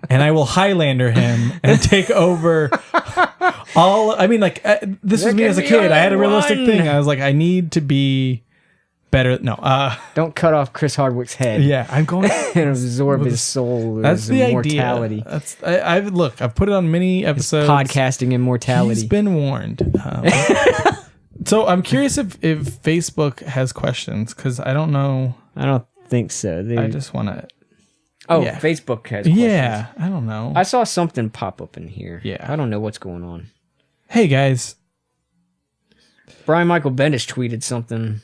and I will Highlander him and take over all. I mean, like, this was me as a kid. I had a realistic thing. I was like, I need to be better. No, don't cut off Chris Hardwick's head. Yeah, I'm going and absorb his soul. That's the immortality. Idea. I've put it on many episodes. Podcasting immortality. He's been warned. So I'm curious if Facebook has questions, because I don't know. I don't think so. I just want to. Oh, yeah. Facebook has questions. Yeah, I don't know. I saw something pop up in here. Yeah. I don't know what's going on. Hey, guys. Brian Michael Bendis tweeted something.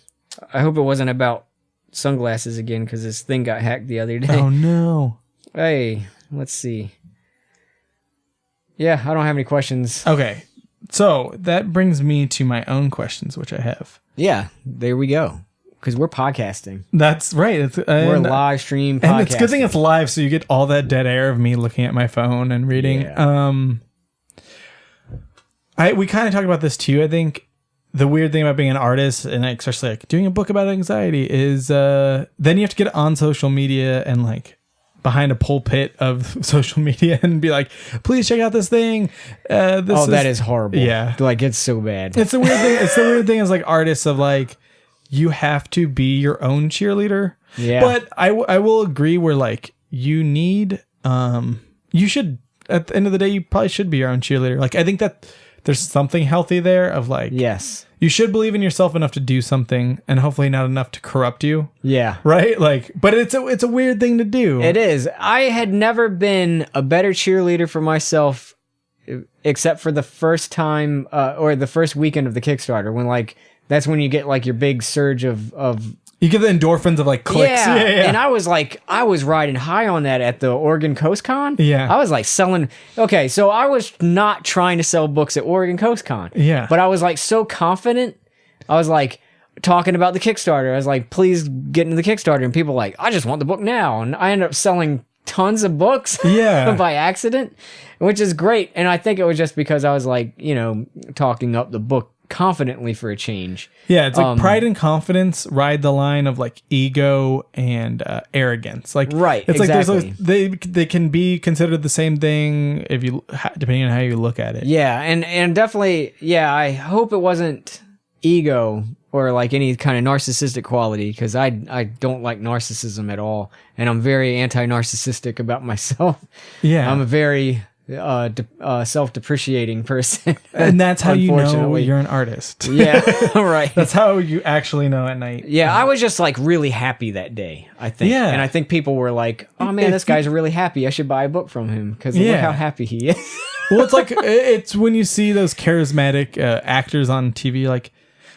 I hope it wasn't about sunglasses again, because his thing got hacked the other day. Oh, no. Hey, let's see. Yeah, I don't have any questions. Okay. So that brings me to my own questions, which I have. Yeah, there we go. Because we're podcasting. That's right. We're live stream podcasting. And it's a good thing it's live, so you get all that dead air of me looking at my phone and reading. Yeah. We kind of talked about this too. I think the weird thing about being an artist, and especially like doing a book about anxiety, is then you have to get on social media and like behind a pulpit of social media and be like, please check out this thing. That is horrible. Yeah. Like, it's so bad. It's the weird thing. It's the weird thing as like artists of like, you have to be your own cheerleader. Yeah. But I will agree where like you need, you should, at the end of the day, you probably should be your own cheerleader. Like, I think that there's something healthy there of like, yes, you should believe in yourself enough to do something, and hopefully not enough to corrupt you. Yeah. Right? Like, but it's a weird thing to do. It is. I had never been a better cheerleader for myself, except for the first time, or the first weekend of the Kickstarter, when like, that's when you get like your big surge of You get the endorphins of like clicks. Yeah. Yeah. And I was riding high on that at the Oregon Coast Con. Yeah. I was like selling. Okay, so I was not trying to sell books at Oregon Coast Con. Yeah. But I was like so confident. I was like talking about the Kickstarter. I was like, please get into the Kickstarter. And people were like, I just want the book now. And I ended up selling tons of books by accident, which is great. And I think it was just because I was like, talking up the book confidently for a change. Yeah, it's like pride and confidence ride the line of like ego and arrogance. Like, right, it's exactly. like they can be considered the same thing if you depending on how you look at it. Yeah, and definitely, yeah. I hope it wasn't ego or like any kind of narcissistic quality, because I don't like narcissism at all, and I'm very anti-narcissistic about myself. Yeah, I'm a very self-depreciating person, and that's how you know you're an artist. Yeah, right. That's how you actually know at night. Yeah, I was just like really happy that day, I think. Yeah, and I think people were like, "Oh man, this guy's really happy. I should buy a book from him because look how happy he is." Well, it's like it's when you see those charismatic actors on TV, like.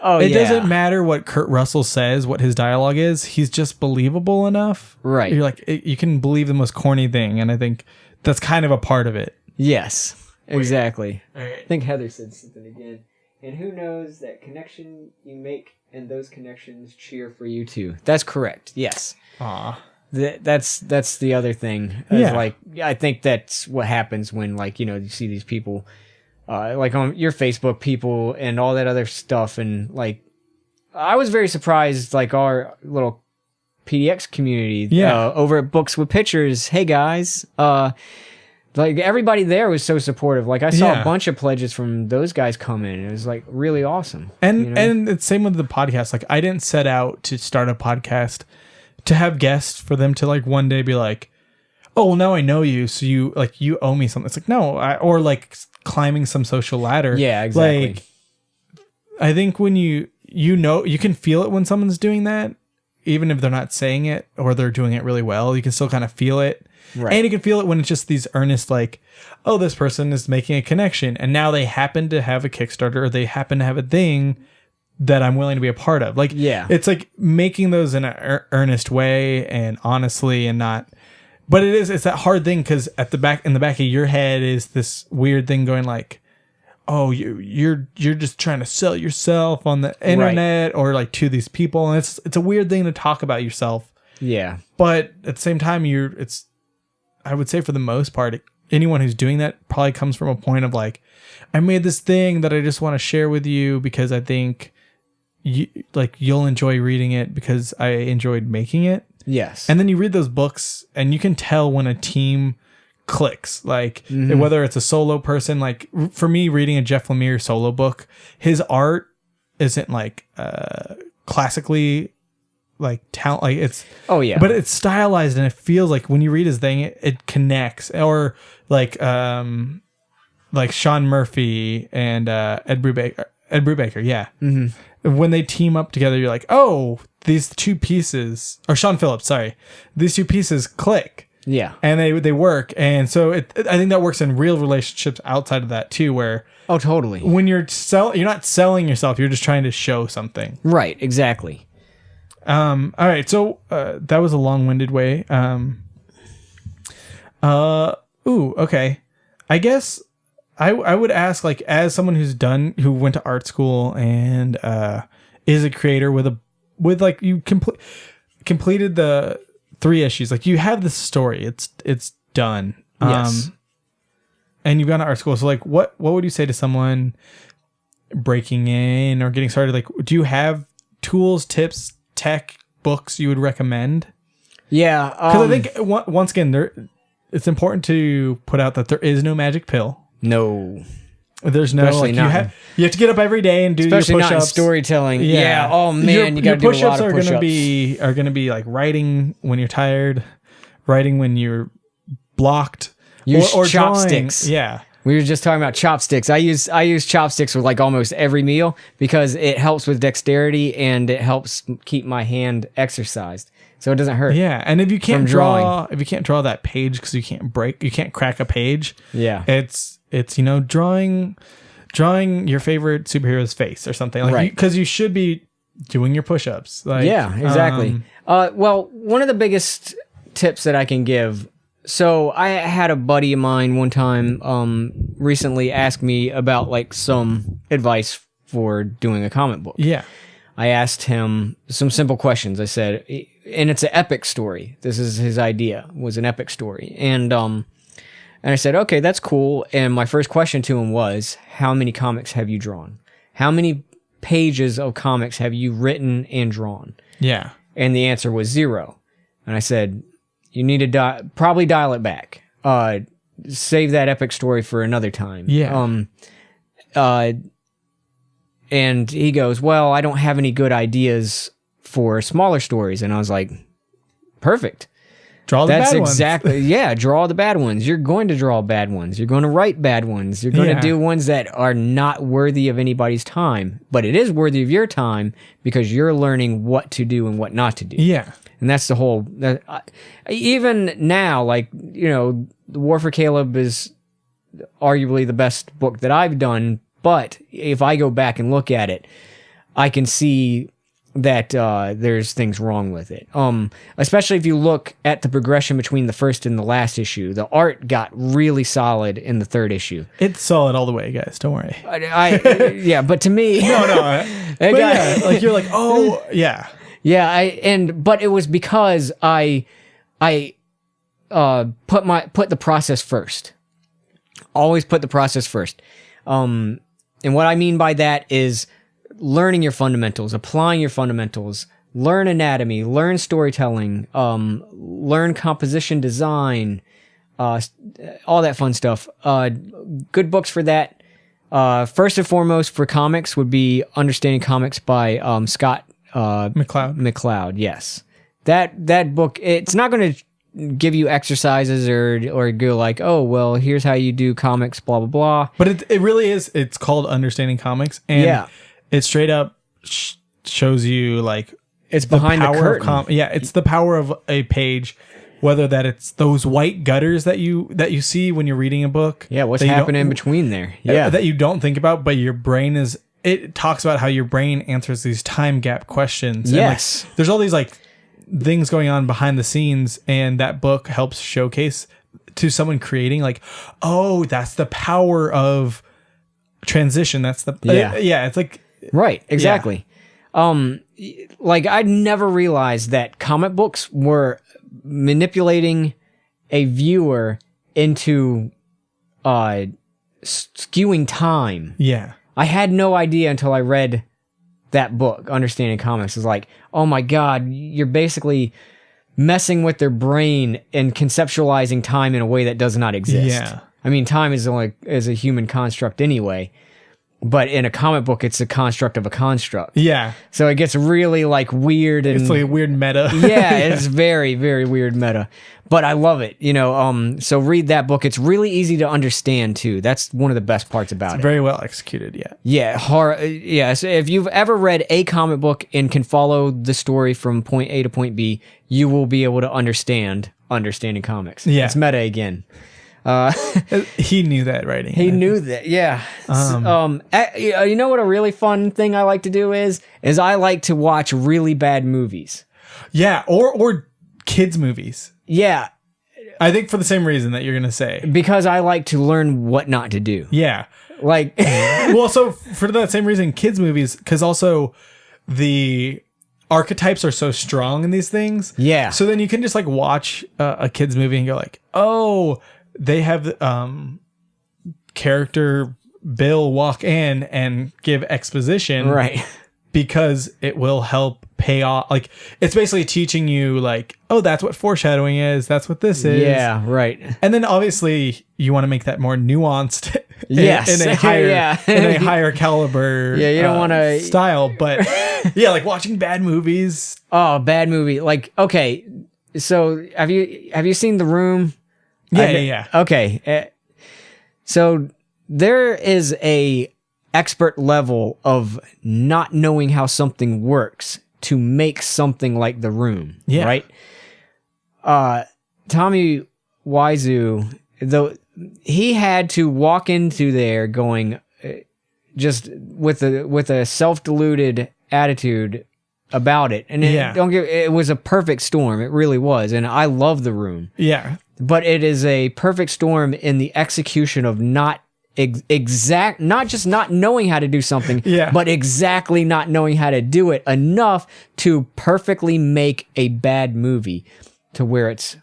Oh, it doesn't matter what Kurt Russell says, what his dialogue is. He's just believable enough. Right. You're like, you can believe the most corny thing. And I think that's kind of a part of it. Yes, exactly. All right. I think Heather said something again. And who knows, that connection you make and those connections cheer for you too. That's correct. Yes. Aw. That's the other thing. Yeah. Like, I think that's what happens when, like, you see these people, like on your Facebook people and all that other stuff. And like, I was very surprised, like our little PDX community, over at Books with Pictures. Hey guys, like everybody there was so supportive. Like I saw a bunch of pledges from those guys come in. It was like really awesome. And and it's same with the podcast. Like I didn't set out to start a podcast to have guests for them to like one day be like, oh, well, now I know you, so you owe me something. It's like, no, or like climbing some social ladder. Yeah, exactly. Like, I think when you can feel it when someone's doing that, even if they're not saying it or they're doing it really well, you can still kind of feel it. Right. And you can feel it when it's just these earnest, like, oh, this person is making a connection, and now they happen to have a Kickstarter or they happen to have a thing that I'm willing to be a part of. Like, it's like making those in an earnest way and honestly, and not. But it's that hard thing, because in the back of your head is this weird thing going like, oh, you're just trying to sell yourself on the internet or like to these people, and it's a weird thing to talk about yourself. Yeah. But at the same time, I would say for the most part, anyone who's doing that probably comes from a point of like, I made this thing that I just want to share with you because I think you'll enjoy reading it because I enjoyed making it. Yes. And then you read those books and you can tell when a team clicks, like whether it's a solo person, like for me reading a Jeff Lemire solo book, his art isn't like classically like talent, like it's but it's stylized and it feels like when you read his thing it connects. Or like Sean Murphy and Ed Brubaker, when they team up together, you're like, oh, these two pieces, or Sean Phillips, sorry, these two pieces click. Yeah. And they work. And so I think that works in real relationships outside of that too, where oh, totally. When you're not selling yourself, you're just trying to show something. Right, exactly. All right, so that was a long-winded way. Okay. I guess I would ask, like, as someone who went to art school and is a creator with like you completed the 3 issues, like you have this story, it's done. Yes. And you've gone to art school, so like what would you say to someone breaking in or getting started? Like, do you have tools, tips, tech, books you would recommend? Yeah, because I think once again, it's important to put out that there is no magic pill. No, there's no like, you have to get up every day and do especially your push-ups. Not in storytelling. Yeah. Oh man, you got to do a lot of push-ups. Are gonna be like writing when you're tired, writing when you're blocked, use or chopsticks. Drawing. Yeah. We were just talking about chopsticks. I use chopsticks with like almost every meal because it helps with dexterity and it helps keep my hand exercised, so it doesn't hurt. Yeah, and if you can't draw that page because you can't crack a page. Yeah, it's drawing your favorite superhero's face or something, like, right? Because you should be doing your push-ups. Like, yeah, exactly. Well, one of the biggest tips that I can give. So I had a buddy of mine one time recently ask me about like some advice for doing a comic book. Yeah. I asked him some simple questions. I said, and it's an epic story. This is his idea, was an epic story. And I said, okay, that's cool. And my first question to him was, how many comics have you drawn? How many pages of comics have you written and drawn? Yeah. And the answer was 0. And I said, you need to probably dial it back. Save that epic story for another time. Yeah. And he goes, well, I don't have any good ideas for smaller stories. And I was like, perfect. Draw the That's bad ones. exactly, yeah, draw the bad ones. You're going to draw bad ones. You're going to write bad ones. You're going to do ones that are not worthy of anybody's time. But it is worthy of your time because you're learning what to do and what not to do. Yeah. And that's the whole... even now, like, you know, The War for Kaleb is arguably the best book that I've done. But if I go back and look at it, I can see that there's things wrong with it. Especially if you look at the progression between the first and the last issue. The art got really solid in the third issue. It's solid all the way, guys. Don't worry. Yeah, but to me... No. Like you're like, oh, yeah. Yeah, but it was because I put the process first. Always put the process first. And what I mean by that is learning your fundamentals, applying your fundamentals, learn anatomy, learn storytelling, learn composition design, all that fun stuff. Good books for that. First and foremost for comics would be Understanding Comics by Scott McCloud. Yes. That book, it's not going to give you exercises or go like, oh, well, here's how you do comics, blah, blah, blah. But it really is. It's called Understanding Comics. And it straight up shows you like it's behind the curtain. It's the power of a page, whether that it's those white gutters that you see when you're reading a book. Yeah, what's happening in between there? Yeah. That you don't think about, but your brain is... It talks about how your brain answers these time gap questions. Yes. And like, there's all these like things going on behind the scenes, and that book helps showcase to someone creating like, oh, that's the power of transition. That's the it's like right, exactly. Like I'd never realized that comic books were manipulating a viewer into skewing time. Yeah. I had no idea until I read that book, Understanding Comics. It's like, oh my God, you're basically messing with their brain and conceptualizing time in a way that does not exist. Yeah. I mean, time is a human construct anyway, but in a comic book, it's a construct of a construct. Yeah. So it gets really like weird and... It's like a weird meta. Yeah, it's very, very weird meta. But I love it, you know. So read that book. It's really easy to understand too. That's one of the best parts about it. Very well executed, yeah. Yeah, so if you've ever read a comic book and can follow the story from point A to point B, you will be able to Understanding Comics. Yeah. It's meta again. He knew that writing. He knew that, yeah. You know what a really fun thing I like to do is I like to watch really bad movies. Yeah, or kids movies. Yeah. I think for the same reason that you're going to say. Because I like to learn what not to do. Yeah. Like... well, so for that same reason, kids movies, because also the archetypes are so strong in these things. Yeah. So then you can just like watch a kids movie and go like, oh, they have character Bill walk in and give exposition. Right. Because it will help pay off. Like, it's basically teaching you, like, oh, that's what foreshadowing is. That's what this is. Yeah, right. And then obviously you want to make that more nuanced. Yes. in a higher caliber. Yeah, you don't want to style. But yeah, like watching bad movies. Oh, bad movie. Like, okay, so have you seen The Room? Yeah. Okay, so there is a expert level of not knowing how something works to make something like The Room. Yeah. Right? Tommy Wiseau, though, he had to walk into there going just with a self-deluded attitude about it. And it was a perfect storm. It really was. And I love The Room. Yeah. But it is a perfect storm in the execution of not just not knowing how to do something, but exactly not knowing how to do it enough to perfectly make a bad movie to where it's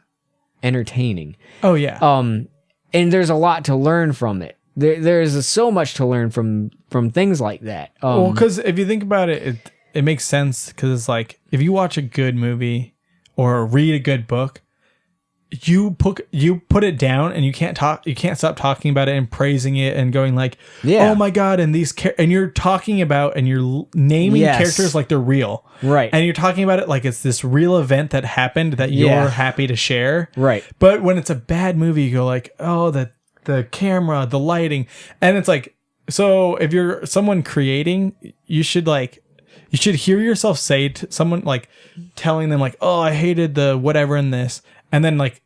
entertaining. Oh, yeah. And there's a lot to learn from it. There's so much to learn from things like that. Well, because if you think about it, it makes sense, because it's like, if you watch a good movie or read a good book, you put it down and you can't stop talking about it and praising it and going like, oh my God, and and you're talking about and you're naming characters like they're real. Right. And you're talking about it like it's this real event that happened that you're happy to share. Right. But when it's a bad movie, you go like, oh, the camera, the lighting. And it's like, so if you're someone creating, you should hear yourself say to someone, like telling them like, oh, I hated the whatever in this. And then like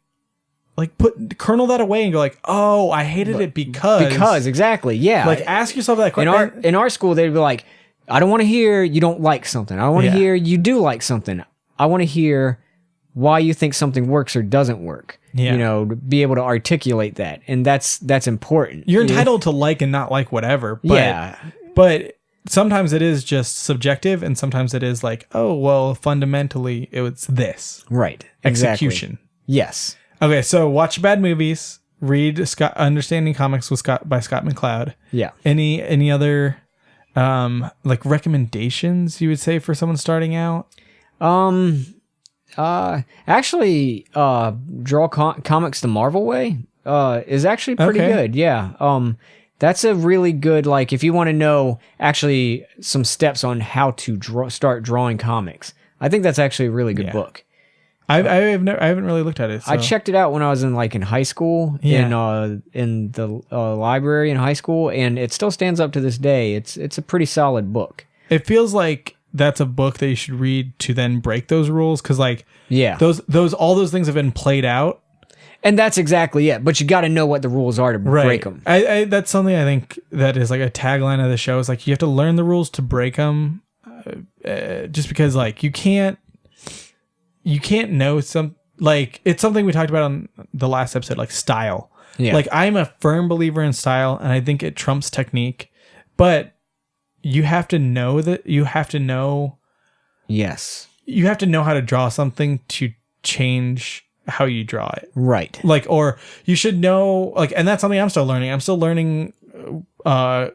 kernel that away and go like, oh, I hated it because exactly. Yeah. Like ask yourself that question. In our school, they'd be like, I don't want to hear you don't like something. I don't want to hear you do like something. I want to hear why you think something works or doesn't work. Yeah. You know, to be able to articulate that. And that's important. You're entitled to like and not like whatever. But, but sometimes it is just subjective, and sometimes it is like, oh, well, fundamentally it's this. Right. Execution. Exactly. Yes. Okay, so watch bad movies, read Understanding Comics by Scott McCloud. Yeah. Any other like recommendations you would say for someone starting out? Actually, Draw Comics the Marvel Way is actually pretty good. Yeah. That's a really good, like, if you want to know actually some steps on how to start drawing comics. I think that's actually a really good book. I haven't really looked at it. So. I checked it out when I was in high school, in the library in high school, and it still stands up to this day. It's a pretty solid book. It feels like that's a book that you should read to then break those rules, because all those things have been played out. And that's exactly it. But you got to know what the rules are to break them. That's something I think that is like a tagline of the show, is like, you have to learn the rules to break them. Just because like you can't know some, like, it's something we talked about on the last episode, like style. Yeah. Like, I'm a firm believer in style, and I think it trumps technique, but you have to know that you have to know how to draw something to change how you draw it. Right. Like, or you should know, like, and that's something I'm still learning. I'm still learning how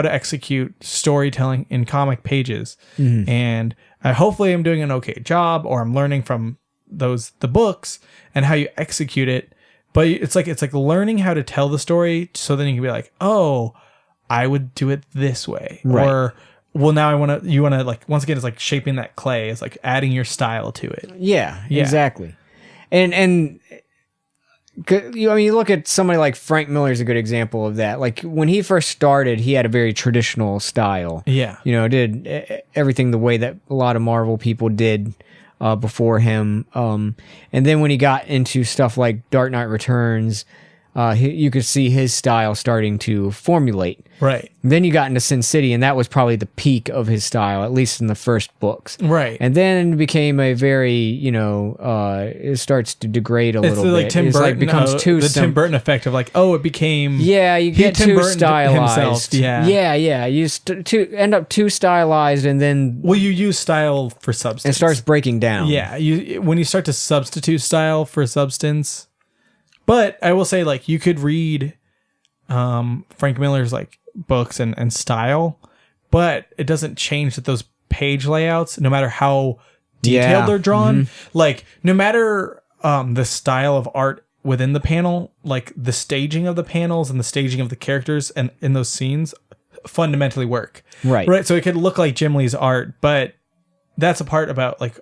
to execute storytelling in comic pages. Mm-hmm. And hopefully I'm doing an okay job, or I'm learning from the books and how you execute it. But it's like learning how to tell the story, so then you can be like, oh, I would do it this way. Right. Or, well, now you want to like, once again, it's like shaping that clay. It's like adding your style to it. Yeah. Exactly. And you look at somebody like Frank Miller is a good example of that. Like, when he first started, he had a very traditional style. Yeah. Did everything the way that a lot of Marvel people did before him. And then when he got into stuff like Dark Knight Returns, you could see his style starting to formulate. Right. Then you got into Sin City, and that was probably the peak of his style, at least in the first books. Right. And then it became a very, it starts to degrade a little bit. Like Tim Burton, becomes Tim Burton effect of like, oh, it became. Yeah, you get too stylized. Himself. Yeah. You end up too stylized, and then. Well, you use style for substance. It starts breaking down. Yeah, when you start to substitute style for substance. But I will say, like, you could read Frank Miller's like books and style, but it doesn't change that those page layouts, no matter how detailed they're drawn, like no matter the style of art within the panel, like the staging of the panels and the staging of the characters and in those scenes fundamentally work. Right. So it could look like Jim Lee's art, but that's a part about like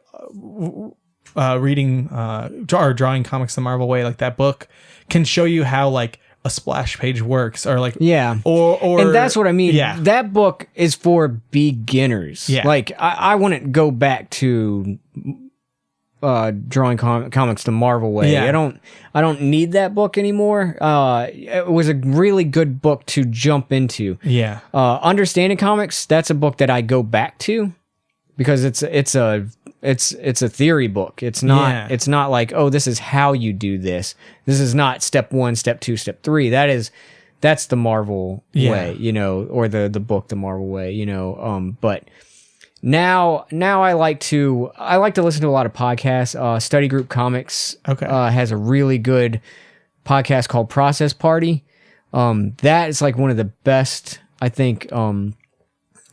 reading or drawing comics the Marvel way. Like, that book can show you how like a splash page works, or like or and that's what I mean. Yeah, that book is for beginners. Yeah, like I wouldn't go back to drawing comics the Marvel way. Yeah. I don't need that book anymore. It was a really good book to jump into. Yeah, Understanding Comics, that's a book that I go back to. because it's a theory book. It's not like, oh, this is how you do this. This is not step 1, step 2, step 3. That's the Marvel way, you know, or the book The Marvel Way, you know. But now I like to listen to a lot of podcasts. Study Group Comics has a really good podcast called Process Party. That is like one of the best, I think,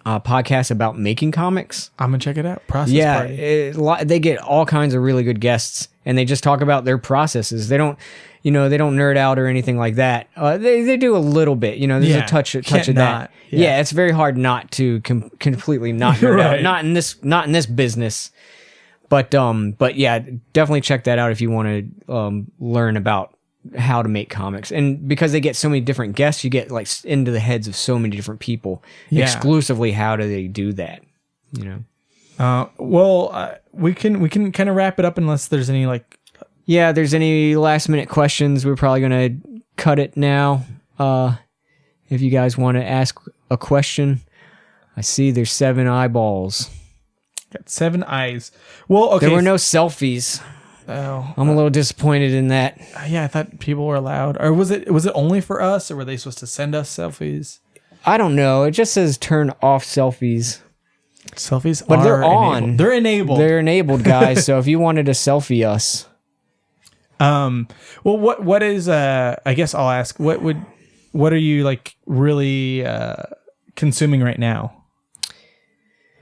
podcasts about making comics. I'm gonna check it out. Process Party. They get all kinds of really good guests, and they just talk about their processes. They don't nerd out or anything like that. They do a little bit. You know, there's a touch of that. Yeah, it's very hard not to completely not nerd out. Not in this business. But yeah, definitely check that out if you want to learn about how to make comics. And because they get so many different guests, you get like into the heads of so many different people. Exclusively, how do they do that? You know. We can kind of wrap it up unless there's any like. Yeah, there's any last minute questions. We're probably gonna cut it now. If you guys want to ask a question, I see there's 7 eyeballs. Got 7 eyes. Well, okay. There were no selfies. Oh, I'm a little disappointed in that. Yeah, I thought people were allowed. Or was it only for us, or were they supposed to send us selfies? I don't know. It just says turn off selfies. Selfies but are they're on. Enabled. They're enabled. They're enabled, guys. So if you wanted to selfie us. Well, what is I guess I'll ask, what are you like really consuming right now?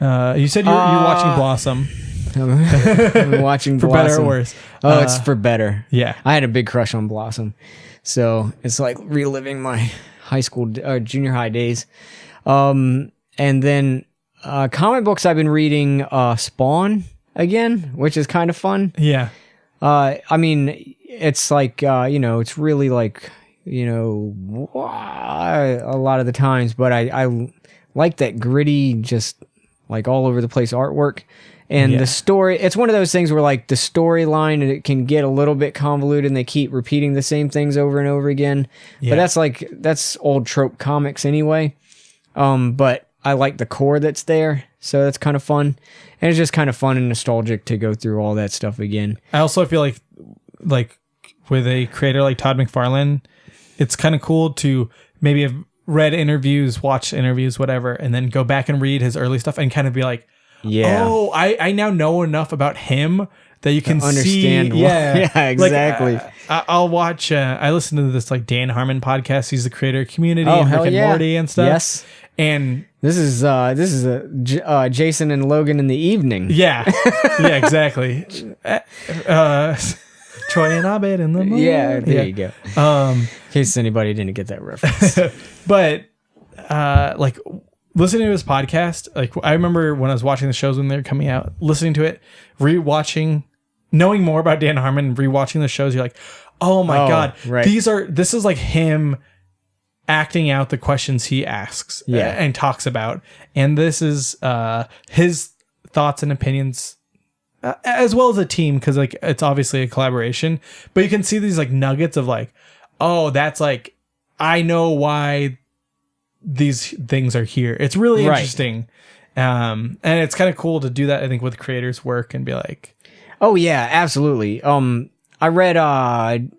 You said you're watching Blossom. I'm watching for Blossom. better or worse. Oh, it's for better. Yeah. I had a big crush on Blossom. So it's like reliving my high school or junior high days. And then comic books, I've been reading Spawn again, which is kind of fun. Yeah. I mean, it's like, it's really like, a lot of the times, but I like that gritty, just like all over the place artwork. And the story, it's one of those things where like the storyline, it can get a little bit convoluted and they keep repeating the same things over and over again. Yeah. But that's old trope comics anyway. But I like the core that's there. So that's kind of fun. And it's just kind of fun and nostalgic to go through all that stuff again. I also feel like with a creator like Todd McFarlane, it's kind of cool to maybe have read interviews, watched interviews, whatever, and then go back and read his early stuff and kind of be like, oh, I now know enough about him that you can understand. Yeah, exactly. Like, I'll watch. I listen to this like Dan Harmon podcast. He's the creator of Community and Rick and Morty and stuff. Yes, and this is a Jason and Logan in the evening. Yeah, yeah, exactly. Troy and Abed in the moon. Yeah, there you go. In case anybody didn't get that reference, but like. Listening to his podcast, like I remember when I was watching the shows when they were coming out, listening to it, rewatching, knowing more about Dan Harmon, rewatching the shows, you're like, oh my God, right. This is like him acting out the questions he asks and talks about. And this is his thoughts and opinions as well as a team, because like it's obviously a collaboration, but you can see these like nuggets of like, oh, that's like, I know why these things are here. It's really interesting. And it's kind of cool to do that, I think, with creators' work and be like, oh yeah, absolutely. I read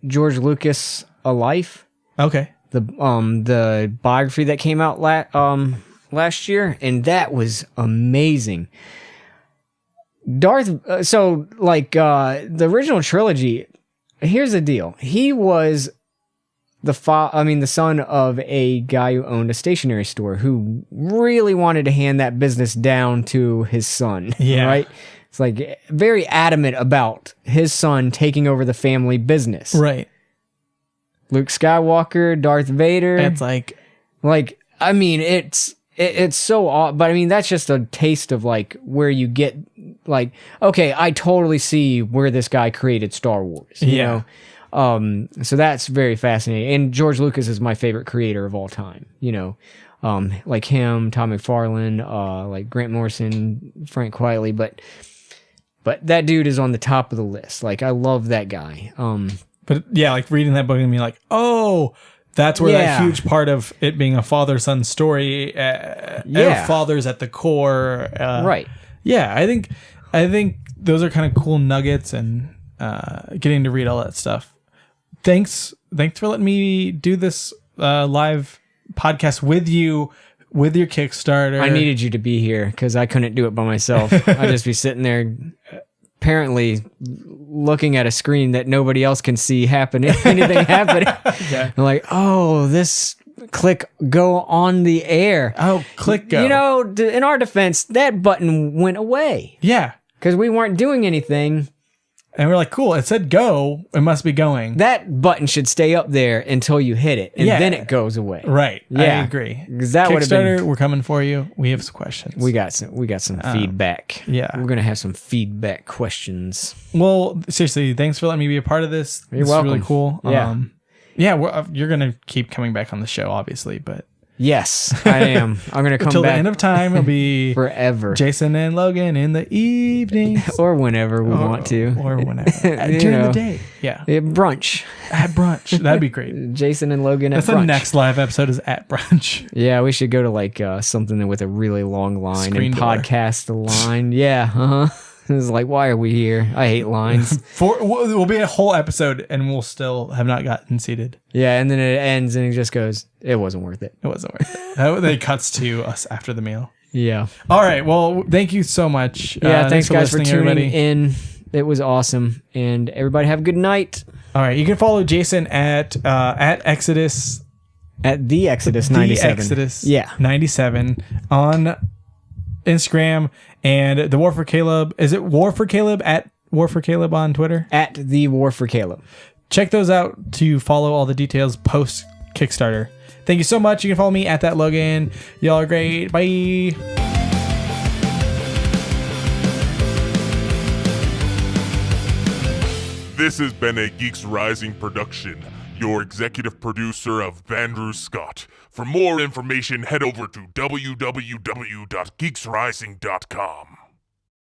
George Lucas A Life. Okay. The biography that came out last year, and that was amazing. The original trilogy, here's the deal. He was the son of a guy who owned a stationery store who really wanted to hand that business down to his son. Yeah. Right? It's like very adamant about his son taking over the family business. Right. Luke Skywalker, Darth Vader. It's like I mean, it's so odd, but I mean, that's just a taste of like where you get like, okay, I totally see where this guy created Star Wars. You know? So that's very fascinating. And George Lucas is my favorite creator of all time, like him, Tom McFarlane, like Grant Morrison, Frank Quitely, but that dude is on the top of the list. Like, I love that guy. But yeah, like reading that book and being like, oh, That's where Yeah. that huge part of it being a father-son story, fathers at the core. Right. Yeah, I think those are kind of cool nuggets, and getting to read all that stuff. Thanks for letting me do this live podcast with you with your Kickstarter. I needed you to be here because I couldn't do it by myself. I'd just be sitting there, apparently looking at a screen that nobody else can see anything happening. Yeah. I'm like, oh, this click go on the air. Oh, click go. You know, in our defense, that button went away Yeah. because we weren't doing anything. And we're like, cool, it said go, it must be going. That button should stay up there until you hit it, and Yeah. then it goes away. Right. Yeah. I agree. 'Cause that would've been- Kickstarter, we're coming for you. We have some questions. We got some feedback. yeah. We're gonna have some feedback questions. Well, seriously, thanks for letting me be a part of this. You're It's welcome. really cool. Yeah. You're going to keep coming back on the show, obviously, but Yes, I am. I'm gonna come until back the end of time, it'll be forever, Jason and Logan in the evenings. or whenever we want to, Or whenever. You During know. the day. Yeah. Yeah, brunch. At brunch. That'd be great. Jason and Logan at That's brunch. the next live episode is at brunch. Yeah, we should go to like something with a really long line Screen and door. podcast the line. Yeah, It's like, why are we here? I hate lines. We'll be a whole episode and we'll still have not gotten seated. Yeah, and then it ends and it just goes, it wasn't worth it. It wasn't worth it. Then it cuts to us after the meal. Yeah. All right. Well, thank you so much. Yeah, thanks guys for listening, tuning everybody. in. It was awesome. And everybody have a good night. All right. You can follow Jason at Exodus. At the Exodus 97. The Exodus Yeah. 97 on Instagram, and the War for Caleb. Is it War for Caleb at War for Caleb on Twitter? At the War for Caleb. Check those out to follow all the details post Kickstarter. Thank you so much. You can follow me at that Logan. Y'all are great. Bye. This has been a Geeks Rising production. Your executive producer of Vandrew Scott. For more information, head over to www.geeksrising.com.